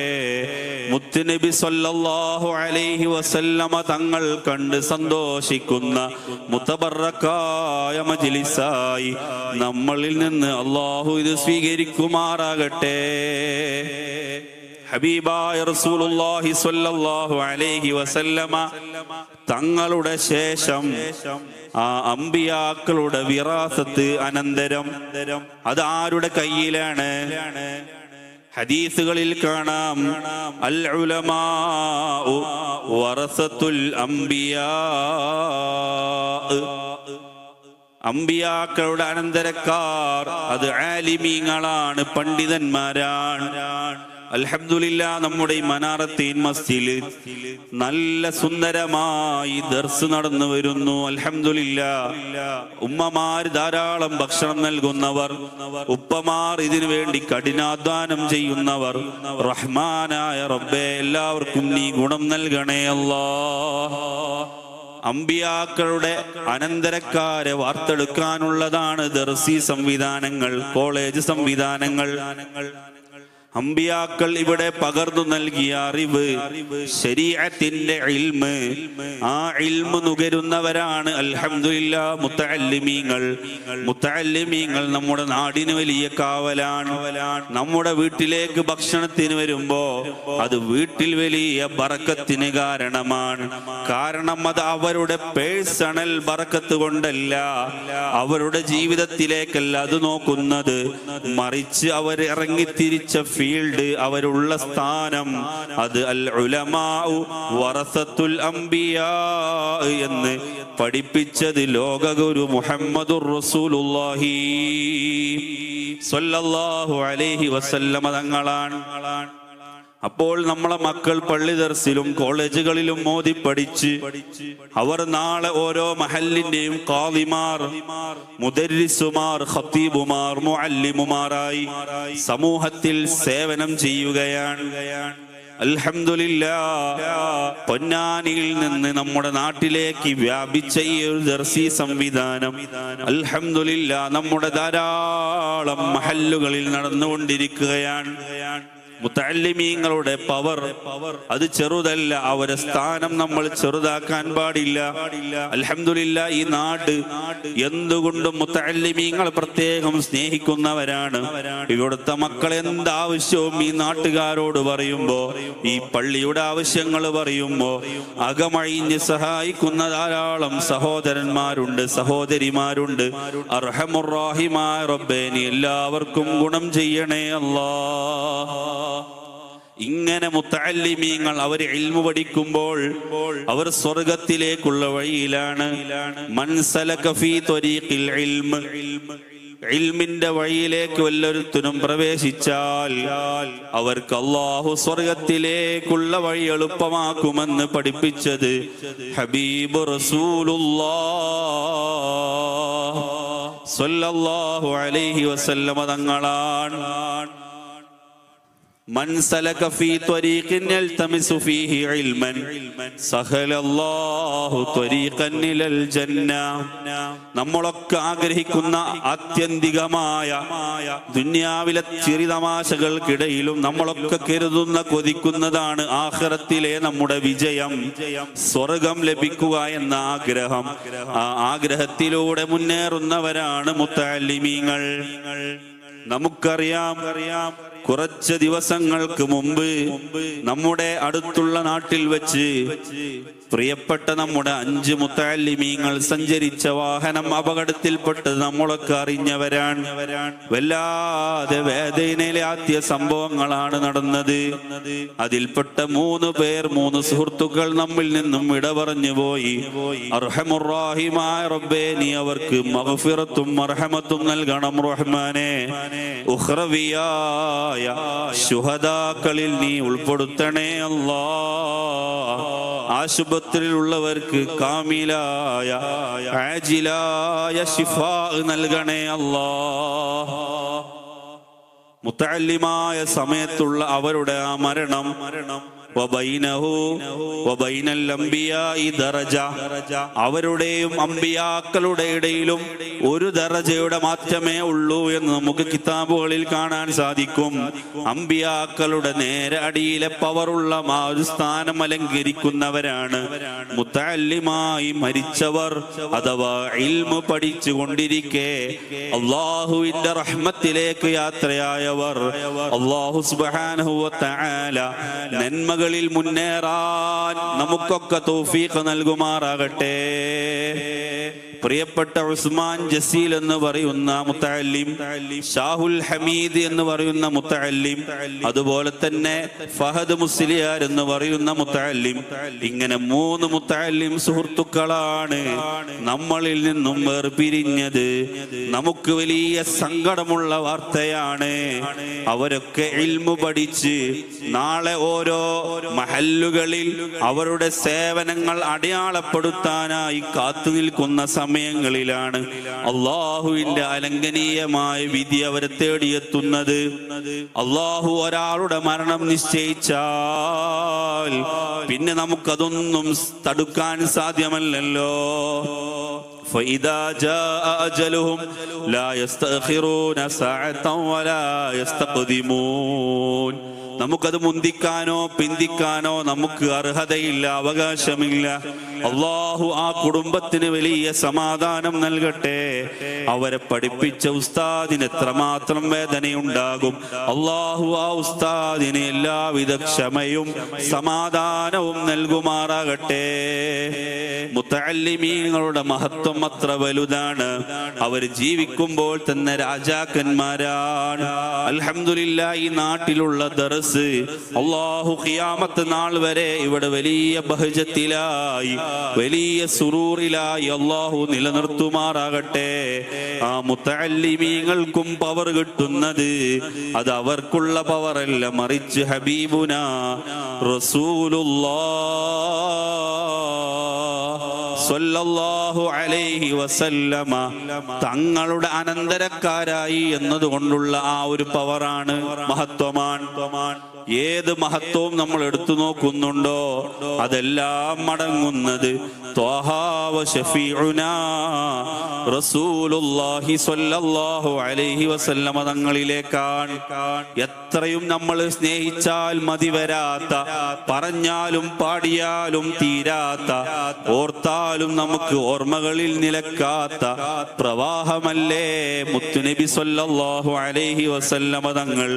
മുത്തുനബി സ്വല്ലല്ലാഹു അലൈഹി വസല്ലമ തങ്ങൾ കണ്ട് സന്തോഷിക്കുന്ന മുതബറക്കായ മജ്ലിസായി നമ്മളിൽ നിന്ന് അല്ലാഹു ഇത് സ്വീകരിക്കുമാറാകട്ടെ. ഹബീബായ റസൂലുള്ളാഹി സ്വല്ലല്ലാഹു അലൈഹി വസല്ലമ തങ്ങളുടെ ശേഷം ആ അമ്പിയാക്കളുടെ വിറാസത്ത്, അനന്തരം അത് ആരുടെ കയ്യിലാണ്? ഹദീസുകളിൽ കാണാം, അൽ ഉലമാഉ വറസത്തുൽ അംബിയാ, അമ്പിയാക്കളുടെ അനന്തരക്കാർ അത് ആലിമീങ്ങളാണ്, പണ്ഡിതന്മാരാണ്. അൽഹംദുലില്ലാഹ്, നമ്മുടെ ഈ മനാറത്തീൻ മസ്ജിദിൽ നല്ല സുന്ദരമായി ദർസ് നടന്നു വരുന്നു. അൽഹംദുലില്ലാഹ്, ഉമ്മമാർ ധാരാളം ഭക്ഷണം നൽകുന്നവർ, ഉപ്പമാർ ഇതിനു വേണ്ടി കഠിനാധ്വാനം ചെയ്യുന്നവർ. റഹ്മാനായ റബ്ബേ, എല്ലാവർക്കും നീ ഗുണം നൽകണേ അല്ലാഹ്. അമ്പിയാക്കളുടെ അനന്തരക്കാരെ വാർത്തെടുക്കാനുള്ളതാണ് ദർസി സംവിധാനങ്ങൾ, കോളേജ് സംവിധാനങ്ങൾ. അമ്പിയാക്കൾ ഇവിടെ പകർന്നു നൽകിയ അറിവ്, ശരീഅത്തിന്റെ ഇൽമ്, ആ ഇൽമ് നുകരുന്നവരാണ് അൽഹംദുലില്ലാഹ് മുത്തഅല്ലിമീങ്ങൾ. മുത്തഅല്ലിമീങ്ങൾ നമ്മുടെ നാടിന് വലിയ കാവലാണ്. നമ്മുടെ വീട്ടിലേക്ക് ഭക്ഷണത്തിന് വരുമ്പോ അത് വീട്ടിൽ വലിയ ബറക്കത്തിന് കാരണമാണ്. കാരണം അത് അവരുടെ പേഴ്സണൽ ബറക്കത്ത് കൊണ്ടല്ല, അവരുടെ ജീവിതത്തിലേക്കല്ല അത് നോക്കുന്നത്, മറിച്ച് അവർ ഇറങ്ങിത്തിരിച്ച ഫീൽഡ്, അവരുള്ള സ്ഥാനം, അത് അൽ ഉലമാഉ വറസത്തുൽ അംബിയാ എന്ന് പഠിപ്പിച്ചത് ലോകഗുരു മുഹമ്മദുർ റസൂലുള്ളാഹി സ്വല്ലല്ലാഹു അലൈഹി വസല്ലമ തങ്ങളാണ്. അപ്പോൾ നമ്മളെ മക്കൾ പള്ളി ദർസിലും കോളേജുകളിലും മോദി പഠിച്ച് അവർ നാളെ ഓരോ മഹല്ലിന്റെയും ഖാദിമാർ, മുദർരിസുമാർ, ഖത്തീബുമാർ, മുഅല്ലിമുമാരായി സമൂഹത്തിൽ സേവനം ചെയ്യുകയാണ്. അൽഹംദുലില്ലാഹ്, പൊന്നാനിയിൽ നിന്ന് നമ്മുടെ നാട്ടിലേക്ക് വ്യാപിച്ച ഈ ഒരു ദർസി സംവിധാനം അൽഹംദുലില്ലാഹ് നമ്മുടെ ധാരാളം മഹല്ലുകളിൽ നടന്നുകൊണ്ടിരിക്കുകയാണ്. മുതഅല്ലിമീങ്ങളുടെ പവർ അത് ചെറുതല്ല, അവരുടെ സ്ഥാനം നമ്മൾ ചെറുതാക്കാൻ പാടില്ല. അൽഹംദുലില്ലാഹ്, ഈ നാട് എന്തുകൊണ്ടും മുതഅല്ലിമീങ്ങൾ പ്രത്യേകം സ്നേഹിക്കുന്നവരാണ്. ഇവിടുത്തെ മക്കൾ എന്താവശ്യവും ഈ നാട്ടുകാരോട് പറയുമ്പോ, ഈ പള്ളിയുടെ ആവശ്യങ്ങൾ പറയുമ്പോ അകമഴിഞ്ഞ് സഹായിക്കുന്ന ധാരാളം സഹോദരന്മാരുണ്ട്, സഹോദരിമാരുണ്ട്. അർഹമുർ റഹീമായ റബ്ബേ, നീ എല്ലാവർക്കും ഗുണം ചെയ്യണേ അല്ലാഹ്. ഇങ്ങനെ മുതഅല്ലിമീങ്ങൾ അവർ ഇൽമു പഠിക്കുമ്പോൾ അവർ സ്വർഗത്തിലേക്കുള്ള വഴിയിലാണ്. മൻ സലക ഫീ ത്വരീഖിൽ ഇൽമ്, ഇൽമിന്റെ വഴിയിലേക്ക് വല്ലൊരുത്തനും പ്രവേശിച്ചാൽ അവർക്ക് അല്ലാഹു സ്വർഗത്തിലേക്കുള്ള വഴി എളുപ്പമാക്കുമെന്ന് പഠിപ്പിച്ചത് ഹബീബ് റസൂലുള്ളാഹ് സ്വല്ലല്ലാഹു അലൈഹി വസല്ലമ തങ്ങളാണ്. മൻ സലക ഫീ ത്വരീഖിൻ യൽതമിസു ഫീഹി ഇൽമൻ സഹലല്ലാഹു ത്വരീഖൻ ഇലൽ ജന്ന. നമ്മളൊക്കെ ആഗ്രഹിക്കുന്ന ആത്യന്തികമായ ദുനിയാവിലെ ചിരിതമാശകൾക്കിടയിലും നമ്മളൊക്കെ കരുതുന്ന, കൊതിക്കുന്നതാണ് ആഖിറത്തിലെ നമ്മുടെ വിജയം, സ്വർഗം ലഭിക്കുക എന്ന ആഗ്രഹം. ആ ആഗ്രഹത്തിലൂടെ മുന്നേറുന്നവരാണ് മുതഅല്ലിമീങ്ങൾ. നമുക്കറിയാം, കുറച്ച് ദിവസങ്ങൾക്ക് മുമ്പ് നമ്മുടെ അടുത്തുള്ള നാട്ടിൽ വെച്ച് പ്രിയപ്പെട്ട നമ്മുടെ 5 മുതഅല്ലിമീങ്ങൾ സഞ്ചരിച്ച വാഹനം അപകടത്തിൽപ്പെട്ട് നമ്മളൊക്കെ അറിഞ്ഞവരാണ്. വല്ലാതെ വേദനയിലാത്തിയ സംഭവങ്ങളാണ് നടന്നത്. അതിൽപ്പെട്ട 3 പേർ, 3 സുഹൃത്തുക്കൾ നമ്മിൽ നിന്നും വിട പറഞ്ഞു പോയി. അർഹമുർ റഹീമായ റബ്ബേ, നീ അവർക്ക് മഗ്ഫിറത്തും മർഹമത്തും നൽകണം റഹ്മാനേ. ഉഖ്റവിയായ ശുഹദാക്കളിൽ നീ ഉൾപ്പെടുത്തണേ അല്ലാഹ്. ആശുപത്രിയിലുള്ളവർക്ക് കാമിലായ ആജിലായ ശിഫാ നൽകണേ അല്ലാഹ്. മുതഅല്ലിമായ സമയത്തുള്ള അവരുടെ ആ മരണം അവരുടെയും അമ്പിയാക്കളുടെ ഇടയിലും ഒരു ദറജയുടെ മാറ്റമേ ഉള്ളൂ എന്ന് നമുക്ക് കിതാബുകളിൽ കാണാൻ സാധിക്കും. അമ്പിയാക്കളുടെ നേരെ അടിയിലെ പവറുള്ള ആ ഒരു സ്ഥാനം അലങ്കരിക്കുന്നവരാണ് മുതഅല്ലിമായി മരിച്ചവർ, അഥവാ ഇൽമു പഠിച്ചു കൊണ്ടിരിക്കെ അല്ലാഹുവിന്റെ റഹ്മത്തിലേക്ക് യാത്രയായവർ. അല്ലാഹു സുബ്ഹാനഹു വ തആല നന്മകൾ മുന്നേറാൻ നമുക്കൊക്കെ തൗഫീഖ് നൽകുമാറാകട്ടെ. പ്രിയപ്പെട്ട ഉസ്മാൻ ജസീൽ എന്ന് പറയുന്ന മുതഅല്ലിം, ഷാഹുൽ ഹമീദ് എന്ന് പറയുന്ന മുതഅല്ലിം, അതുപോലെ തന്നെ ഫഹദ് മുസ്ലിയാർ എന്ന് പറയുന്ന മുതഅല്ലിം, ഇങ്ങനെ 3 മുതഅല്ലിം സുഹൃത്തുക്കളാണ് നമ്മളിൽ നിന്നും വേർപിരിഞ്ഞത്. നമുക്ക് വലിയ സങ്കടമുള്ള വാർത്തയാണ്. അവരൊക്കെ ഇൽമു പഠിച്ച് നാളെ ഓരോ മഹല്ലുകളിൽ അവരുടെ സേവനങ്ങൾ അടയാളപ്പെടുത്താനായി കാത്തു നിൽക്കുന്ന സമയങ്ങളിലാണ് അള്ളാഹുവിന്റെ അലംഘനീയമായ വിധി അവരെ തേടിയെത്തുന്നത്. അള്ളാഹു ഒരാളുടെ മരണം നിശ്ചയിച്ചാൽ പിന്നെ നമുക്കതൊന്നും തടുക്കാൻ സാധ്യമല്ലല്ലോ. فإذا جاء أجلهم لا يستأخرون ساعة ولا يستقدمون. നമുക്കത് മുന്തിക്കാനോ പിന്തിക്കാനോ നമുക്ക് അർഹതയില്ല, അവകാശമില്ല. അള്ളാഹു ആ കുടുംബത്തിന് വലിയ സമാധാനം നൽകട്ടെ. അവരെ പഠിപ്പിച്ച ഉസ്താദിന് എത്രമാത്രം വേദനയുണ്ടാകും. അള്ളാഹു ആ ഉസ്താദിന് എല്ലാവിധ ക്ഷമയും സമാധാനവും നൽകുമാറാകട്ടെ. മുത്തഅല്ലിമീങ്ങളുടെ മഹത്വം അത്ര വലുതാണ്. അവർ ജീവിക്കുമ്പോൾ തന്നെ രാജാക്കന്മാരാണ്. അൽഹംദുലില്ലാഹ്, ഈ നാട്ടിലുള്ള ദർസ് അല്ലാഹു ഖിയാമത്ത് നാൾ വരെ ഇവിടെ വലിയ ബഹജത്തിലായി, വലിയ സുറൂറിലായി അല്ലാഹു നിലനിർത്തുമാറാകട്ടെ. ആ മുത്തഅല്ലിമീങ്ങൾക്കും പവർ കിട്ടുന്നത് അത് അവർക്കുള്ള പവറല്ല, മറിച്ച് ഹബീബുനാ റസൂലുള്ളാഹ് സ്വല്ലല്ലാഹു അലൈഹി വസല്ലമ തങ്ങളുടെ അനന്തരക്കാരായി എന്നതുകൊണ്ടുള്ള ആ ഒരു പവറാണ്, മഹത്വമാണ്. ഏത് മഹത്വവും നമ്മൾ എടുത്തു നോക്കുന്നുണ്ടോ അതെല്ലാം മടങ്ങുന്നത് ത്വാഹ വ ശഫീഉനാ റസൂലുള്ളാഹി സ്വല്ലല്ലാഹു അലൈഹി വസല്ലമ തങ്ങളിലേക്കാണ്. എത്രയും നമ്മൾ സ്നേഹിച്ചാൽ മതി വരാത്ത, പറഞ്ഞാലും പാടിയാലും തീരാത്ത, ഓർത്താലും നമുക്ക് ഓർമ്മകളിൽ നിലക്കാത്ത പ്രവാഹമല്ലേ മുത്തുനബി സ്വല്ലല്ലാഹു അലൈഹി വസല്ലമ തങ്ങൾ.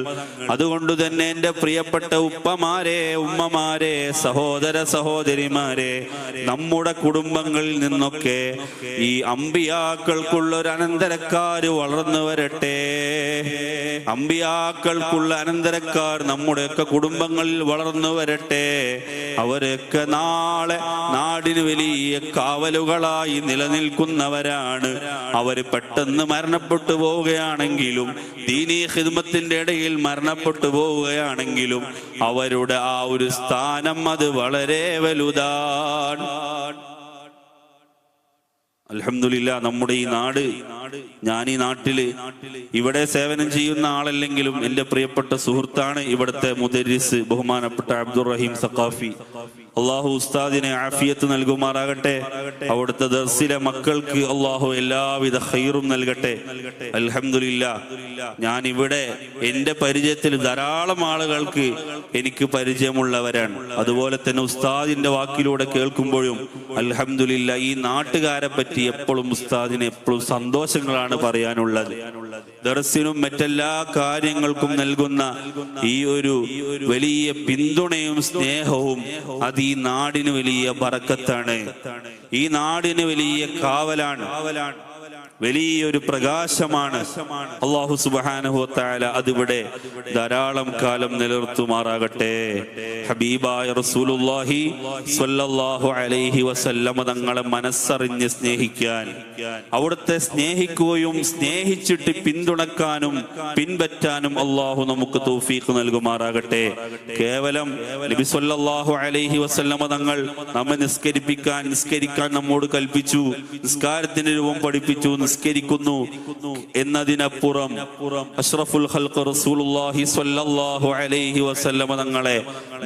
അതുകൊണ്ട് തന്നെ എൻ്റെ പ്രിയപ്പെട്ട ഉപ്പമാരെ, ഉമ്മമാരെ, സഹോദര സഹോദരിമാരെ, നമ്മുടെ കുടുംബങ്ങളിൽ നിന്നൊക്കെ ഈ അമ്പിയാക്കൾക്കുള്ള ഒരു അനന്തരക്കാര് വളർന്നു വരട്ടെ. അമ്പിയാക്കൾക്കുള്ള അനന്തരക്കാർ നമ്മുടെയൊക്കെ കുടുംബങ്ങളിൽ വളർന്നു വരട്ടെ. അവരൊക്കെ നാളെ നാടിന് വലിയ കാവലുകളായി നിലനിൽക്കുന്നവരാണ്. അവര് പെട്ടെന്ന് മരണപ്പെട്ടു പോവുകയാണെങ്കിലും, ദീനീ ഖിദ്മത്തിന്റെ ഇടയിൽ മരണപ്പെട്ടു പോവുകയാണെങ്കിലും അവരുടെ ആ ഒരു സ്ഥാനം അത് വളരെ വലുതാണ്. അൽഹംദുലില്ലാഹ്, നമ്മുടെ ഈ നാട്, ഞാൻ ഈ നാട്ടില് ഇവിടെ സേവനം ചെയ്യുന്ന ആളല്ലെങ്കിലും എൻ്റെ പ്രിയപ്പെട്ട സുഹൃത്താണ് ഇവിടുത്തെ മുദരിസ് ബഹുമാനപ്പെട്ട അബ്ദുറഹീം സഖാഫി. അള്ളാഹു ഉസ്താദിനെ ആഫിയത്ത് നൽകുമാറാകട്ടെ. അവിടുത്തെ ദർസിലെ മക്കൾക്ക് അള്ളാഹു എല്ലാവിധ ഖൈറും നൽകട്ടെ. അൽഹംദുലില്ലാഹ്, ഞാൻ ഇവിടെ എൻ്റെ പരിചയത്തിൽ ധാരാളം ആളുകൾക്ക് എനിക്ക് പരിചയമുള്ളവരാണ്. അതുപോലെ തന്നെ ഉസ്താദിന്റെ വാക്കിലൂടെ കേൾക്കുമ്പോഴും അൽഹംദുലില്ലാഹ്, ഈ നാട്ടുകാരെ പറ്റി എപ്പോഴും ഉസ്താദിന് എപ്പോഴും സന്തോഷങ്ങളാണ് പറയാനുള്ളത്. ദർസിനും മറ്റെല്ലാ കാര്യങ്ങൾക്കും നൽകുന്ന ഈ ഒരു വലിയ പിന്തുണയും സ്നേഹവും അത് ഈ നാടിന് വലിയ ബറക്കത്താണ്, ഈ നാടിന് വലിയ കാവലാണ്, വലിയൊരു പ്രകാശമാണ്. അല്ലാഹു സുബ്ഹാനഹു വ തആല അതിവിടെ ധാരാളം കാലം നിലനിർത്തുമാറാകട്ടെ. ഹബീബായ റസൂലുള്ളാഹി സ്വല്ലല്ലാഹു അലൈഹി വസല്ലമ തങ്ങളെ മനസ്സറിഞ്ഞ് സ്നേഹിക്കാൻ, അവിടുത്തെ സ്നേഹിക്കുകയും സ്നേഹിച്ചിട്ട് പിന്തുണക്കാനും പിൻപറ്റാനും അല്ലാഹു നമുക്ക് തൗഫീഖ് നൽകുമാറാകട്ടെ. കേവലം നബി സ്വല്ലല്ലാഹു അലൈഹി വസല്ലമ തങ്ങൾ നമ്മെ നിസ്കരിക്കാൻ നമ്മോട് കൽപ്പിച്ചു, നിസ്കാരത്തിന്റെ രൂപം പഠിപ്പിച്ചു, നിസ്കരിക്കുന്നു എന്നതിനപ്പുറം അഷ്റഫുൽ ഖൽഖ് റസൂലുള്ളാഹി സ്വല്ലല്ലാഹു അലൈഹി വസല്ലമ തങ്ങളെ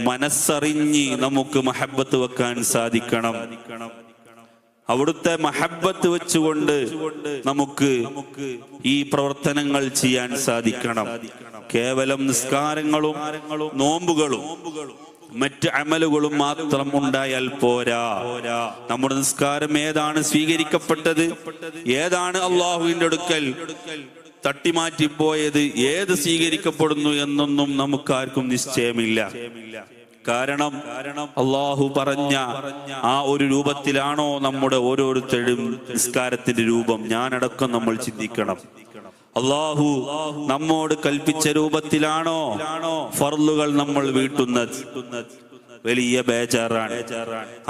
മനസ്സറിഞ്ഞ് നമുക്ക് മഹബ്ബത്ത് വെക്കാൻ സാധിക്കണം. അവിടുത്തെ മഹബ്ബത്ത് വെച്ചുകൊണ്ട് നമുക്ക് ഈ പ്രവർത്തനങ്ങൾ ചെയ്യാൻ സാധിക്കണം. കേവലം നിസ്കാരങ്ങളും നോമ്പുകളും മറ്റ് അമലുകളും മാത്രം ഉണ്ടായാൽ പോരാ. നമ്മുടെ നിസ്കാരം ഏതാണ് സ്വീകരിക്കപ്പെട്ടത്, ഏതാണ് അള്ളാഹുവിന്റെ അടുക്കൽ തട്ടിമാറ്റിപ്പോയത്, ഏത് സ്വീകരിക്കപ്പെടുന്നു എന്നൊന്നും നമുക്കാർക്കും നിശ്ചയമില്ല. കാരണം അള്ളാഹു പറഞ്ഞ ആ ഒരു രൂപത്തിലാണോ നമ്മുടെ ഓരോരുത്തരും നിസ്കാരത്തിന്റെ രൂപം? ഞാനടക്കം നമ്മൾ ചിന്തിക്കണം. അള്ളാഹു നമ്മോട് കൽപ്പിച്ച രൂപത്തിലാണോ ഫർളുകൾ നമ്മൾ വീട്ടുന്നത്? വലിയ ബേജാറാണ്.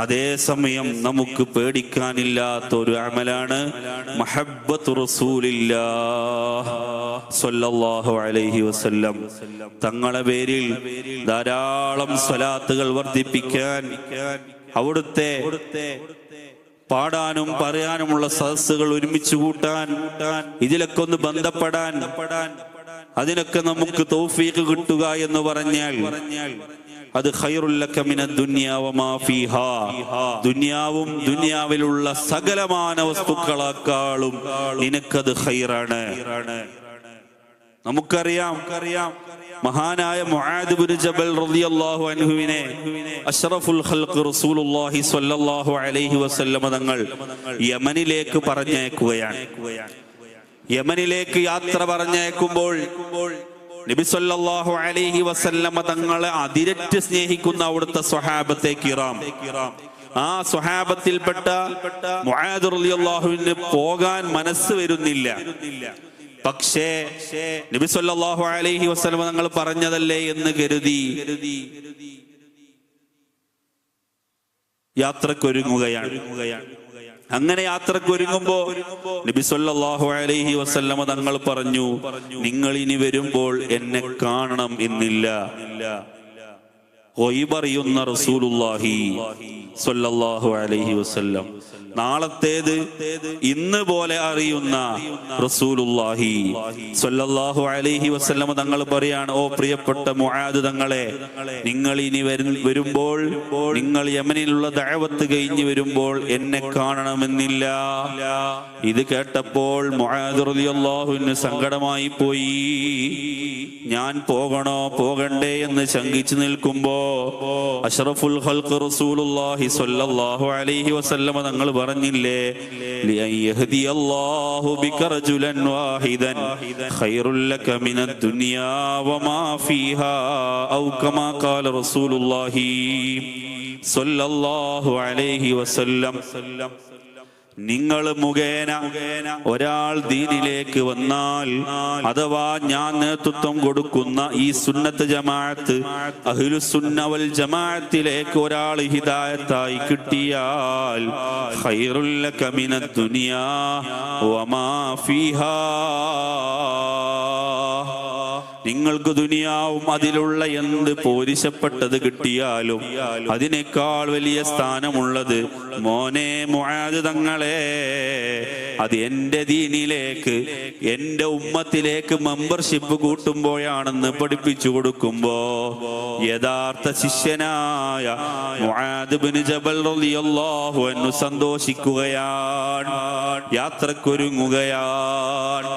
അതേസമയം നമുക്ക് പേടിക്കാനില്ലാത്ത ഒരു അമലാണ് മഹബ്ബത്തു റസൂലില്ലാഹ് സ്വല്ലല്ലാഹു അലൈഹി വസല്ലം. തങ്ങളെ പേരിൽ ധാരാളം സ്വലാത്തുകൾ വർദ്ധിപ്പിക്കാൻ, അവിടുത്തെ പാടാനും പറയാനുമുള്ള സദസ്സുകൾ ഒരുമിച്ച് കൂട്ടാൻ, ഇതിലൊക്കെ ഒന്ന് ബന്ധപ്പെടാൻ, അതിനൊക്കെ നമുക്ക് തൗഫീഖ് കിട്ടുക എന്ന് പറഞ്ഞാൽ അത് ഖൈറുൽ ലക മിനദ് ദുനിയാ വമാ ഫീഹാ, ദുനിയാവും ദുനിയാവിലുള്ള സകലമാന വസ്തുക്കളെക്കാളും നിനക്കത് ഖൈറാണ്. നമുക്കറിയാം, മഹാനായ മുആദ് ഇബ്നു ജബൽ റളിയല്ലാഹു അൻഹുവിനെ അഷ്റഫുൽ ഖൽഖ് റസൂലുള്ളാഹി സ്വല്ലല്ലാഹു അലൈഹി വസല്ലമ തങ്ങൾ യമനിലേക്ക് പറഞ്ഞയക്കുകയാണ്. യമനിലേക്ക് യാത്ര പറഞ്ഞയക്കുമ്പോൾ നബി സല്ലല്ലാഹു അലൈഹി വസല്ലമ തങ്ങളെ അതിരറ്റ് സ്നേഹിക്കുന്ന അവിടുത്തെ സ്വഹാബത്തെ കിറാം ആ സ്വഹാബത്തിൽപ്പെട്ട മുആദ് റളിയല്ലാഹുവിന് പോകാൻ മനസ്സ് വരുന്നില്ല. പക്ഷേ നബി സല്ലല്ലാഹു അലൈഹി വസല്ലം തങ്ങൾ പറഞ്ഞതല്ലേ എന്ന് കരുതി യാത്രക്കൊരുങ്ങുകയാണ്. അങ്ങനെ യാത്രക്കൊരുങ്ങുമ്പോ നബി സല്ലല്ലാഹു അലൈഹി വസല്ലം തങ്ങൾ പറഞ്ഞു, നിങ്ങൾ ഇനി വരുമ്പോൾ എന്നെ കാണണം എന്നില്ല. പറയുന്ന റസൂലുള്ളാഹി സ്വല്ലല്ലാഹു അലൈഹി വസല്ലം, നാളത്തേത് ഇന്ന് പോലെ അറിയുന്ന റസൂലുള്ളാഹി സ്വല്ലല്ലാഹു അലൈഹി വസല്ലം തങ്ങൾ പറയാണ്, ഓ പ്രിയപ്പെട്ട മുആദ് തങ്ങളെ, നിങ്ങൾ ഇനി വരുമ്പോൾ, നിങ്ങൾ യമനിലുള്ള ദഅവത്ത് കഴിഞ്ഞ് വരുമ്പോൾ എന്നെ കാണണമെന്നില്ല. ഇത് കേട്ടപ്പോൾ മുആദ് റളിയല്ലാഹു അൻഹു സങ്കടമായി പോയി. ഞാൻ പോകണോ പോകണ്ടേ എന്ന് ശങ്കിച്ചു നിൽക്കുമ്പോ അഷ്റഫുൽ ഖൽഖ് റസൂലുള്ളാഹി സ്വല്ലല്ലാഹു അലൈഹി വസല്ലം തങ്ങൾ പറഞ്ഞില്ലേ, ലിഅൻ യഹ്ദിയല്ലാഹു ബിക റജുലൻ വാഹിദൻ ഖൈറുൽ ലക മിനദ് ദുനിയാ വമാ ഫീഹാ ഔ കമാ ഖാല റസൂലുള്ളാഹി സ്വല്ലല്ലാഹു അലൈഹി വസല്ലം. നിങ്ങൾ മുഖേന ഒരാൾ ദീനിലേക്ക് വന്നാൽ, അഥവാ ഞാൻ നേതൃത്വം കൊടുക്കുന്ന ഈ സുന്നത്ത് ജമാഅത്ത് അഹ്ലുസുന്ന വൽ ജമാഅത്തിലേക്ക് ഒരാൾ ഹിദായത്തായി കിട്ടിയാൽ, ഖൈറുൽ ലക മിനദ് ദുനിയാ വമാ ഫീഹാ, നിങ്ങൾക്ക് ദുനിയാവും അതിലുള്ള എന്ത് പോരിശപ്പെട്ടത് കിട്ടിയാലും അതിനേക്കാൾ വലിയ സ്ഥാനമുള്ളത് മോനെ മുആദ് തങ്ങളെ, അത് എന്റെ ദീനിലേക്ക്, എന്റെ ഉമ്മത്തിലേക്ക് മെമ്പർഷിപ്പ് കൂട്ടുമ്പോഴാണെന്ന് പഠിപ്പിച്ചു കൊടുക്കുമ്പോ യഥാർത്ഥ ശിഷ്യനായ മുആദ് ഇബ്നു ജബൽ റളിയല്ലാഹു അൻഹു സന്തോഷിക്കുകയാണ്, യാത്രക്കൊരുങ്ങുകയാണ്.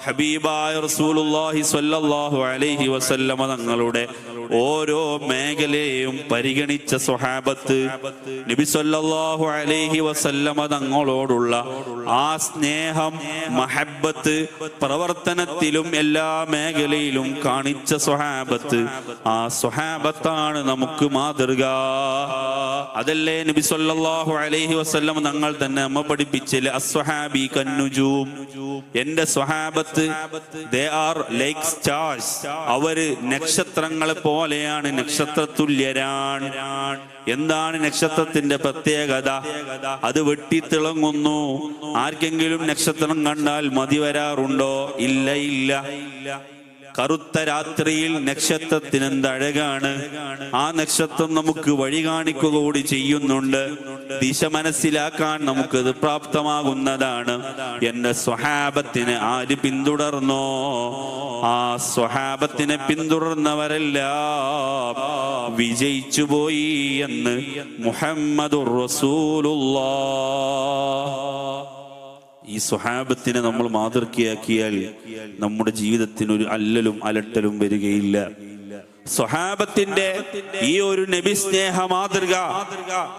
ഹബീബായ റസൂലുള്ളാഹി സ്വല്ലല്ലാഹു അലൈഹി വസല്ലമ തങ്ങളുടെ ഓരോ മേഖലയെയും പരിഗണിച്ച സ്വഹാബത്ത് നബി സല്ലല്ലാഹു അലൈഹി വസല്ലമ തങ്ങളോടുള്ള ആ സ്നേഹം, മഹബ്ബത്ത് പ്രവർത്തനത്തിലും എല്ലാ മേഖലയിലും കാണിച്ച സ്വഹാബത്ത്, ആ സ്വഹാബത്താണ് നമുക്ക് മാതൃക. അതല്ലേ നബി സല്ലല്ലാഹു അലൈഹി വസല്ലം തങ്ങൾ തന്നെ നമ്മ പഠിപ്പിച്ചില്ല, അസ്വഹാബി കന്നുജൂം, എന്റെ സ്വഹാബത്ത് they are like stars, അവര് നക്ഷത്രങ്ങളെ പോലെയാണ്, നക്ഷത്രതുല്യരാണ്. എന്താണ് നക്ഷത്രത്തിന്റെ പ്രത്യേകത? അത് വെട്ടിത്തിളങ്ങുന്നു. ആർക്കെങ്കിലും നക്ഷത്രം കണ്ടാൽ മതി വരാറുണ്ടോ? ഇല്ല ഇല്ല. കറുത്ത രാത്രിയിൽ നക്ഷത്രത്തിന് എന്തഴകാണ്. ആ നക്ഷത്രം നമുക്ക് വഴി കാണിക്കുക കൂടി ചെയ്യുന്നുണ്ട്. ദിശ മനസ്സിലാക്കാൻ നമുക്കത് പ്രാപ്തമാകുന്നതാണ്. എന്റെ സ്വഹാബത്തിനെ ആര് പിന്തുടർന്നോ, ആ സ്വഹാബത്തിനെ പിന്തുടർന്നവരെല്ലാം വിജയിച്ചു പോയി എന്ന് മുഹമ്മദുർ റസൂലുള്ളാഹ്. ഈ സ്വഹാബത്തിനെ നമ്മൾ മാതൃകയാക്കിയാൽ നമ്മുടെ ജീവിതത്തിന് ഒരു അല്ലലും അലട്ടലും വരികയില്ല. സ്വഹാബത്തിന്റെ ഈ ഒരു നബി സ്നേഹ മാതൃക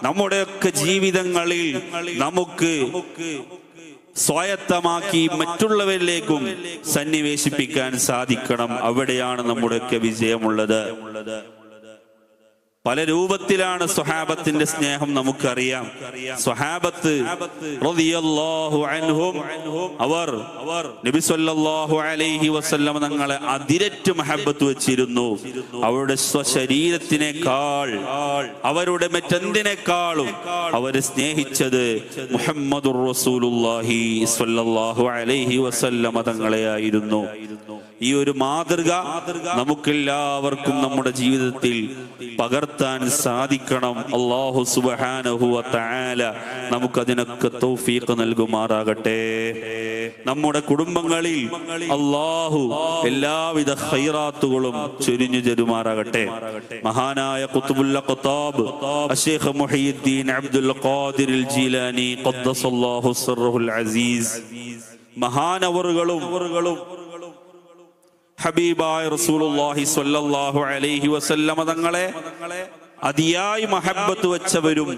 നമ്മുടെയൊക്കെ ജീവിതങ്ങളിൽ നമുക്ക് സ്വായത്തമാക്കി മറ്റുള്ളവരിലേക്കും സന്നിവേശിപ്പിക്കാൻ സാധിക്കണം. അവിടെയാണ് നമ്മുടെയൊക്കെ വിജയമുള്ളത്. പല രൂപത്തിലാണ് സ്വഹാബത്തിന്റെ സ്നേഹം നമുക്കറിയാം. സ്വഹാബത്ത് റളിയല്ലാഹു അൻഹും, അവർ നബി സല്ലല്ലാഹു അലൈഹി വസല്ലം തങ്ങളെ അതിരറ്റ് മഹബ്ബത്ത് വെച്ചിരുന്നു. അവരുടെ സ്വശരീരത്തിനേക്കാൾ, അവരുടെ മറ്റെന്തിനേക്കാളും അവരെ സ്നേഹിച്ചത് മുഹമ്മദുർ റസൂലുള്ളാഹി സ്വല്ലല്ലാഹു അലൈഹി വസല്ലം തങ്ങളെയായിരുന്നു. ഈ ഒരു മാതൃക നമുക്കെല്ലാവർക്കും നമ്മുടെ ജീവിതത്തിൽ പകർത്താൻ സാധിക്കണം. അല്ലാഹു സുബ്ഹാനഹു വ തആല നമുക്കതിനൊക്കെ തൗഫീഖ് നൽകുമാറാകട്ടെ. നമ്മുടെ കുടുംബങ്ങളിൽ അല്ലാഹു എല്ലാവിധ ഖൈറാത്തുകളും ചൊരിഞ്ഞു തരുമാറാകട്ടെ. മഹാനായ ഖുത്ബുൽ അഖ്താബ് അശൈഖ് മുഹയ്യിദ്ദീൻ അബ്ദുൽ ഖാദിർ ജീലാനി ഖദ്ദസല്ലാഹു സിർറുൽ അസീസ് മഹാനവറുകളും ഹബീബായ റസൂലുള്ളാഹി സ്വല്ലല്ലാഹു അലൈഹി വസല്ലമ തങ്ങളെ അതിയായി മഹബ്ബത്ത് വെച്ചവരും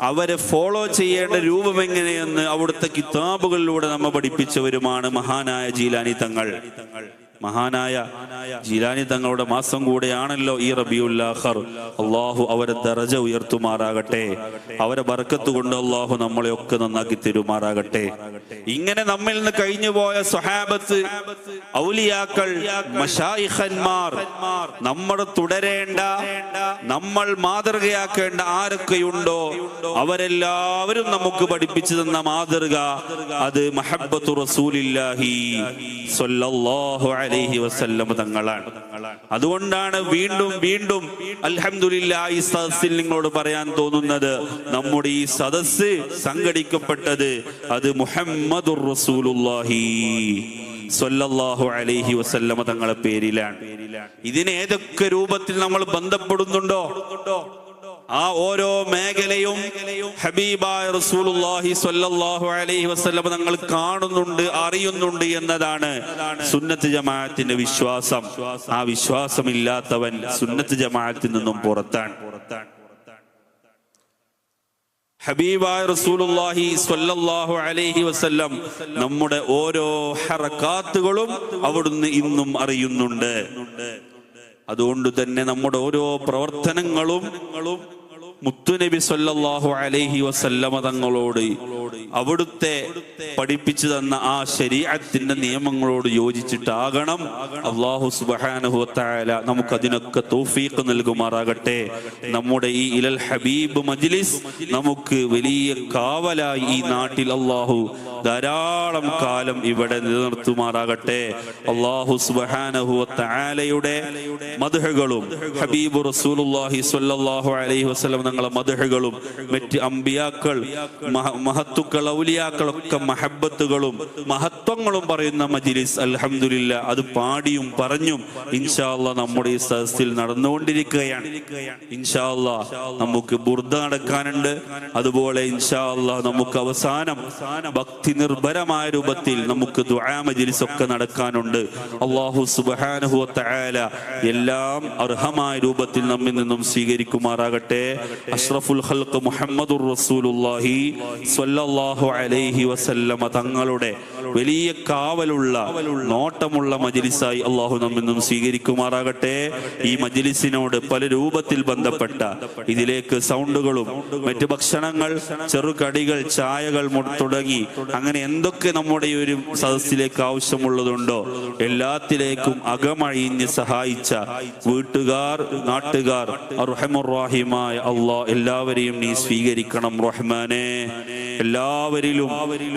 അവരെ ഫോളോ ചെയ്യേണ്ട രൂപം എങ്ങനെയെന്ന് അവിടുത്തെ കിതാബുകളിലൂടെ നമ്മെ പഠിപ്പിച്ചവരുമാണ് മഹാനായ ജീലാനി തങ്ങൾ. മഹാനായ ജീലാനി തങ്ങളുടെ മാസം കൂടെയാണല്ലോ ഈ റബീഉൽ ആഖിർ. അള്ളാഹു അവരെ ദറജ ഉയർത്തുമാറാകട്ടെ. അവരെ ബർക്കത്ത് കൊണ്ട് അള്ളാഹു നമ്മളെയൊക്കെ നന്നാക്കി തരുമാറാകട്ടെ. ഇങ്ങനെ നമ്മിൽ നിന്ന് കഴിഞ്ഞുപോയ സ്വഹാബത്ത്, ഔലിയാക്കൾ, മശായിഖന്മാർ, നമ്മൾ തുടരേണ്ട, നമ്മൾ മാതൃകയാക്കേണ്ട ആരൊക്കെയുണ്ടോ അവരെല്ലാവരും നമുക്ക് പഠിപ്പിച്ചു തന്ന മാതൃക അത് മഹബ്ബത്തു റസൂലില്ലാഹി സ്വല്ലല്ലാഹു അലൈഹി വസല്ലം തങ്ങളാണ്. അതുകൊണ്ടാണ് വീണ്ടും വീണ്ടും അൽഹംദുലില്ലാഹ് ഈ സദസ്സിൽ നിങ്ങളോട് പറയാൻ തോന്നുന്നത്, നമ്മുടെ ഈ സദസ്സ് സംഘടിക്കപ്പെട്ടത് അത് മുഹമ്മദുർ റസൂലുള്ളാഹി സ്വല്ലല്ലാഹു അലൈഹി വസല്ലം തങ്ങളുടെ പേരിലാണ്. ഇതിന് ഏതൊക്കെ രൂപത്തിൽ നമ്മൾ ബന്ധപ്പെടുന്നുണ്ടോ ആ ഓരോ മേഖലയും ഹബീബായ റസൂലുള്ളാഹി സ്വല്ലല്ലാഹു അലൈഹി വസല്ലം തങ്ങൾ കാണുന്നുണ്ട്, അറിയുന്നുണ്ട് എന്നതാണ് സുന്നത്ത് ജമാഅത്തിന്റെ വിശ്വാസം. ആ വിശ്വാസമില്ലാത്തവൻ സുന്നത്ത് ജമാഅത്തിൽ നിന്നും പുറത്താണ്. ഹബീബായ റസൂലുള്ളാഹി സ്വല്ലല്ലാഹു അലൈഹി വസല്ലം നമ്മുടെ ഓരോ ഹറകാത്തുകളും അവിടുന്ന് ഇന്നും അറിയുന്നുണ്ട്. അതുകൊണ്ട് തന്നെ നമ്മുടെ ഓരോ പ്രവർത്തനങ്ങളും മുത്തുനബി സ്വല്ലല്ലാഹു അലൈഹി വസല്ലമ തങ്ങളോട്, അവിടുത്തെ പഠിപ്പിച്ചു തന്ന ആ ശരീഅത്തിന്റെ നിയമങ്ങളോട് യോജിച്ചിട്ടാകണം. അല്ലാഹു സുബ്ഹാനഹു വ തആല നമുക്കതിനൊക്കെ തൗഫീഖ് നൽകുമാറാകട്ടെ. നമ്മുടെ ഈ ഇലൽ ഹബീബ് മജ്ലിസ് നമുക്ക് വലിയ കാവലായി ഈ നാട്ടിൽ അല്ലാഹു ധാരാളം കാലം ഇവിടെ നിലനിർത്തുമാറാകട്ടെ. അല്ലാഹു സുബ്ഹാനഹു വ തആലയുടെ മദ്ഹുകളും ഹബീബ് റസൂലുള്ളാഹി സ്വല്ലല്ലാഹു അലൈഹി വസല്ലം തങ്ങളുടെ മദ്ഹുകളും മറ്റ് അമ്പിയാക്കൾ, മഹത്തുക്കൾ, ഔലിയാക്കളൊക്കെ മഹബ്ബത്തുകളും മഹത്വങ്ങളും പറയുന്ന മജ്ലിസ് അൽഹംദുലില്ലാ അത് പാടിയും പറഞ്ഞും ഇൻഷാ അല്ലാഹ് നമ്മുടെ ഈ സദസ്സിൽ നടന്നുകൊണ്ടിരിക്കുകയാണ്. ഇൻഷാ അല്ലാഹ് നമുക്ക് ബുർദ നടക്കാനുണ്ട്. അതുപോലെ ഇൻഷാ അല്ലാഹ് നമുക്ക് അവസാനം ഭക്തി നിർഭരമായ രൂപത്തിൽ നമുക്ക് ദുആ മജ്ലിസ് ഒക്കെ നടക്കാനുണ്ട്. അല്ലാഹു സുബ്ഹാനഹു വ തആല എല്ലാം അർഹമായ രൂപത്തിൽ നമ്മിൽ നിന്നും സ്വീകരിക്കുമാറാകട്ടെ. അഷ്റഫുൽ ഖൽഖ് മുഹമ്മദുർ റസൂലുള്ളാഹി സ്വല്ലല്ലാഹു അലൈഹി വസല്ലമ തങ്ങളുടെ വലിയ കാവലുള്ള നോട്ടമുള്ള മജ്ലിസായി അല്ലാഹു നമ്മിൽ നിന്നും സ്വീകരിക്കുമാറാകട്ടെ. ഈ മജ്ലിസിനോട് പല രൂപത്തിൽ ബന്ധപ്പെട്ട ഇതിലേക്ക് സൗണ്ടുകളും മറ്റു ഭക്ഷണങ്ങൾ, ചെറുകടികൾ, ചായകൾ തുടങ്ങി അങ്ങനെ എന്തൊക്കെ നമ്മുടെ ഈ ഒരു സദസ്സിലേക്ക് ആവശ്യമുള്ളതുണ്ടോ എല്ലാത്തിലേക്കും അകമഴിഞ്ഞ് സഹായിച്ച വീട്ടുകാർ, നാട്ടുകാർ, അർഹമുർ റഹീമായ അല്ലാഹ് എല്ലാവരെയും നീ സ്വീകരിക്കണം റഹ്മാനേ. എല്ലാവരിലും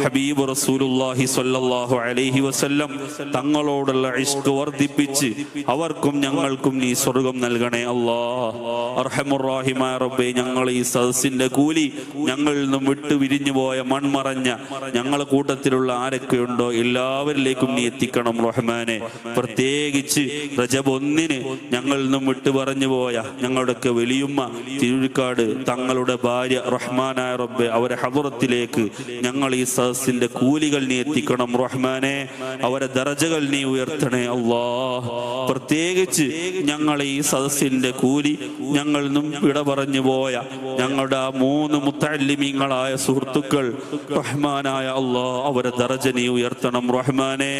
ഹബീബ് റസൂലുള്ളാഹി സ്വല്ലല്ലാഹു അലൈഹി വസല്ലം തങ്ങളോടുള്ള ഇഷ്ക് വർദ്ധിപ്പിച്ച് അവർക്കും ഞങ്ങൾക്കും നീ സ്വർഗം നൽകണേ അല്ലാഹ്. അർഹമുർ റഹീമായ റബ്ബേ, ഞങ്ങൾ ഈ സദസ്സിന്റെ കൂലി ഞങ്ങളിൽ നിന്നും വിട്ടു വിരിഞ്ഞു പോയ മൺമറഞ്ഞ ഞങ്ങളെ കൂട്ടത്തിലുള്ള ആരൊക്കെയുണ്ടോ എല്ലാവരിലേക്കും നീ എത്തിക്കണം റഹ്മാനെ. പ്രത്യേകിച്ച് റജബ് 1 ഞങ്ങളിൽ നിന്നും വിട്ടു പറഞ്ഞു പോയ ഞങ്ങളുടെയൊക്കെ വലിയുമ്മ തിരുവിക്കാട് തങ്ങളുടെ ഭാര്യ റഹ്മാനായ റബ്ബെ, അവരെ ഹദറത്തിലേക്ക് ഞങ്ങൾ ഈ സദസ്സിന്റെ കൂലികൾ നീ എത്തിക്കണം റഹ്മാനെ. അവരെ ദറജകൾ നീ ഉയർത്തണേ അല്ലാഹ്. പ്രത്യേകിച്ച് ഞങ്ങൾ ഈ സദസ്സിന്റെ കൂലി ഞങ്ങളിൽ നിന്നും വിട പറഞ്ഞു പോയ ഞങ്ങളുടെ ആ 3 മുത്തഅല്ലിമീങ്ങളായ സുഹൃത്തുക്കൾ റഹ്മാനായ അല്ലാഹ് അവരെ ദറജ നീ ഉയർത്തണം റഹ്മാനെ.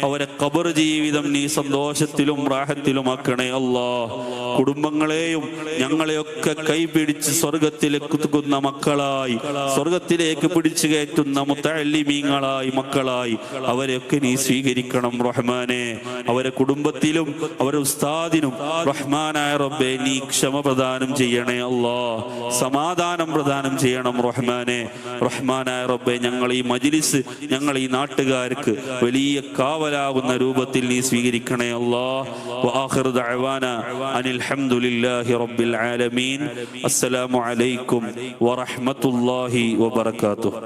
അവരെ ഖബർ ജീവിതം നീ സന്തോഷത്തിലും റാഹത്തിലും ആക്കണേ അല്ലാഹ്. കുടുംബങ്ങളെയും ഞങ്ങളെയൊക്കെ കൈപിടിച്ച് സ്വർഗത്തിലേക്ക് എത്തിക്കുന്ന മക്കളായി, സ്വർഗത്തിലേക്ക് പിടിച്ചു കയറ്റുന്ന മുത്തഅല്ലിമീങ്ങളായി മക്കളായി അവരെയൊക്കെ നീ സ്വീകരിക്കണം റഹ്മാനെ. അവരെ കുടുംബത്തിലും അവരെ ഉസ്താദിനും റഹ്മാനായ റബ്ബേ നീ ക്ഷമ പ്രദാനം ചെയ്യണേ അല്ലാഹ്. സമാധാനം പ്രദാനം ചെയ്യണം റഹ്മാനെ. റഹ്മാനായ റബ്ബേ, ഞങ്ങൾ ഈ മജ്ലിസ് ഞങ്ങൾ ഈ നാട്ടുകാർക്ക് വലിയ കാവലാകുന്ന രൂപത്തിൽ നീ സ്വീകരിക്കണേ അല്ലാഹ്. വആഖിറു ദഅവാനാ അനിൽ ഹംദുലില്ലാഹി റബ്ബിൽ ആലമീൻ. അസ്സലാമു അലൈക്കും വറഹ്മത്തുള്ളാഹി വബറകാതുഹു.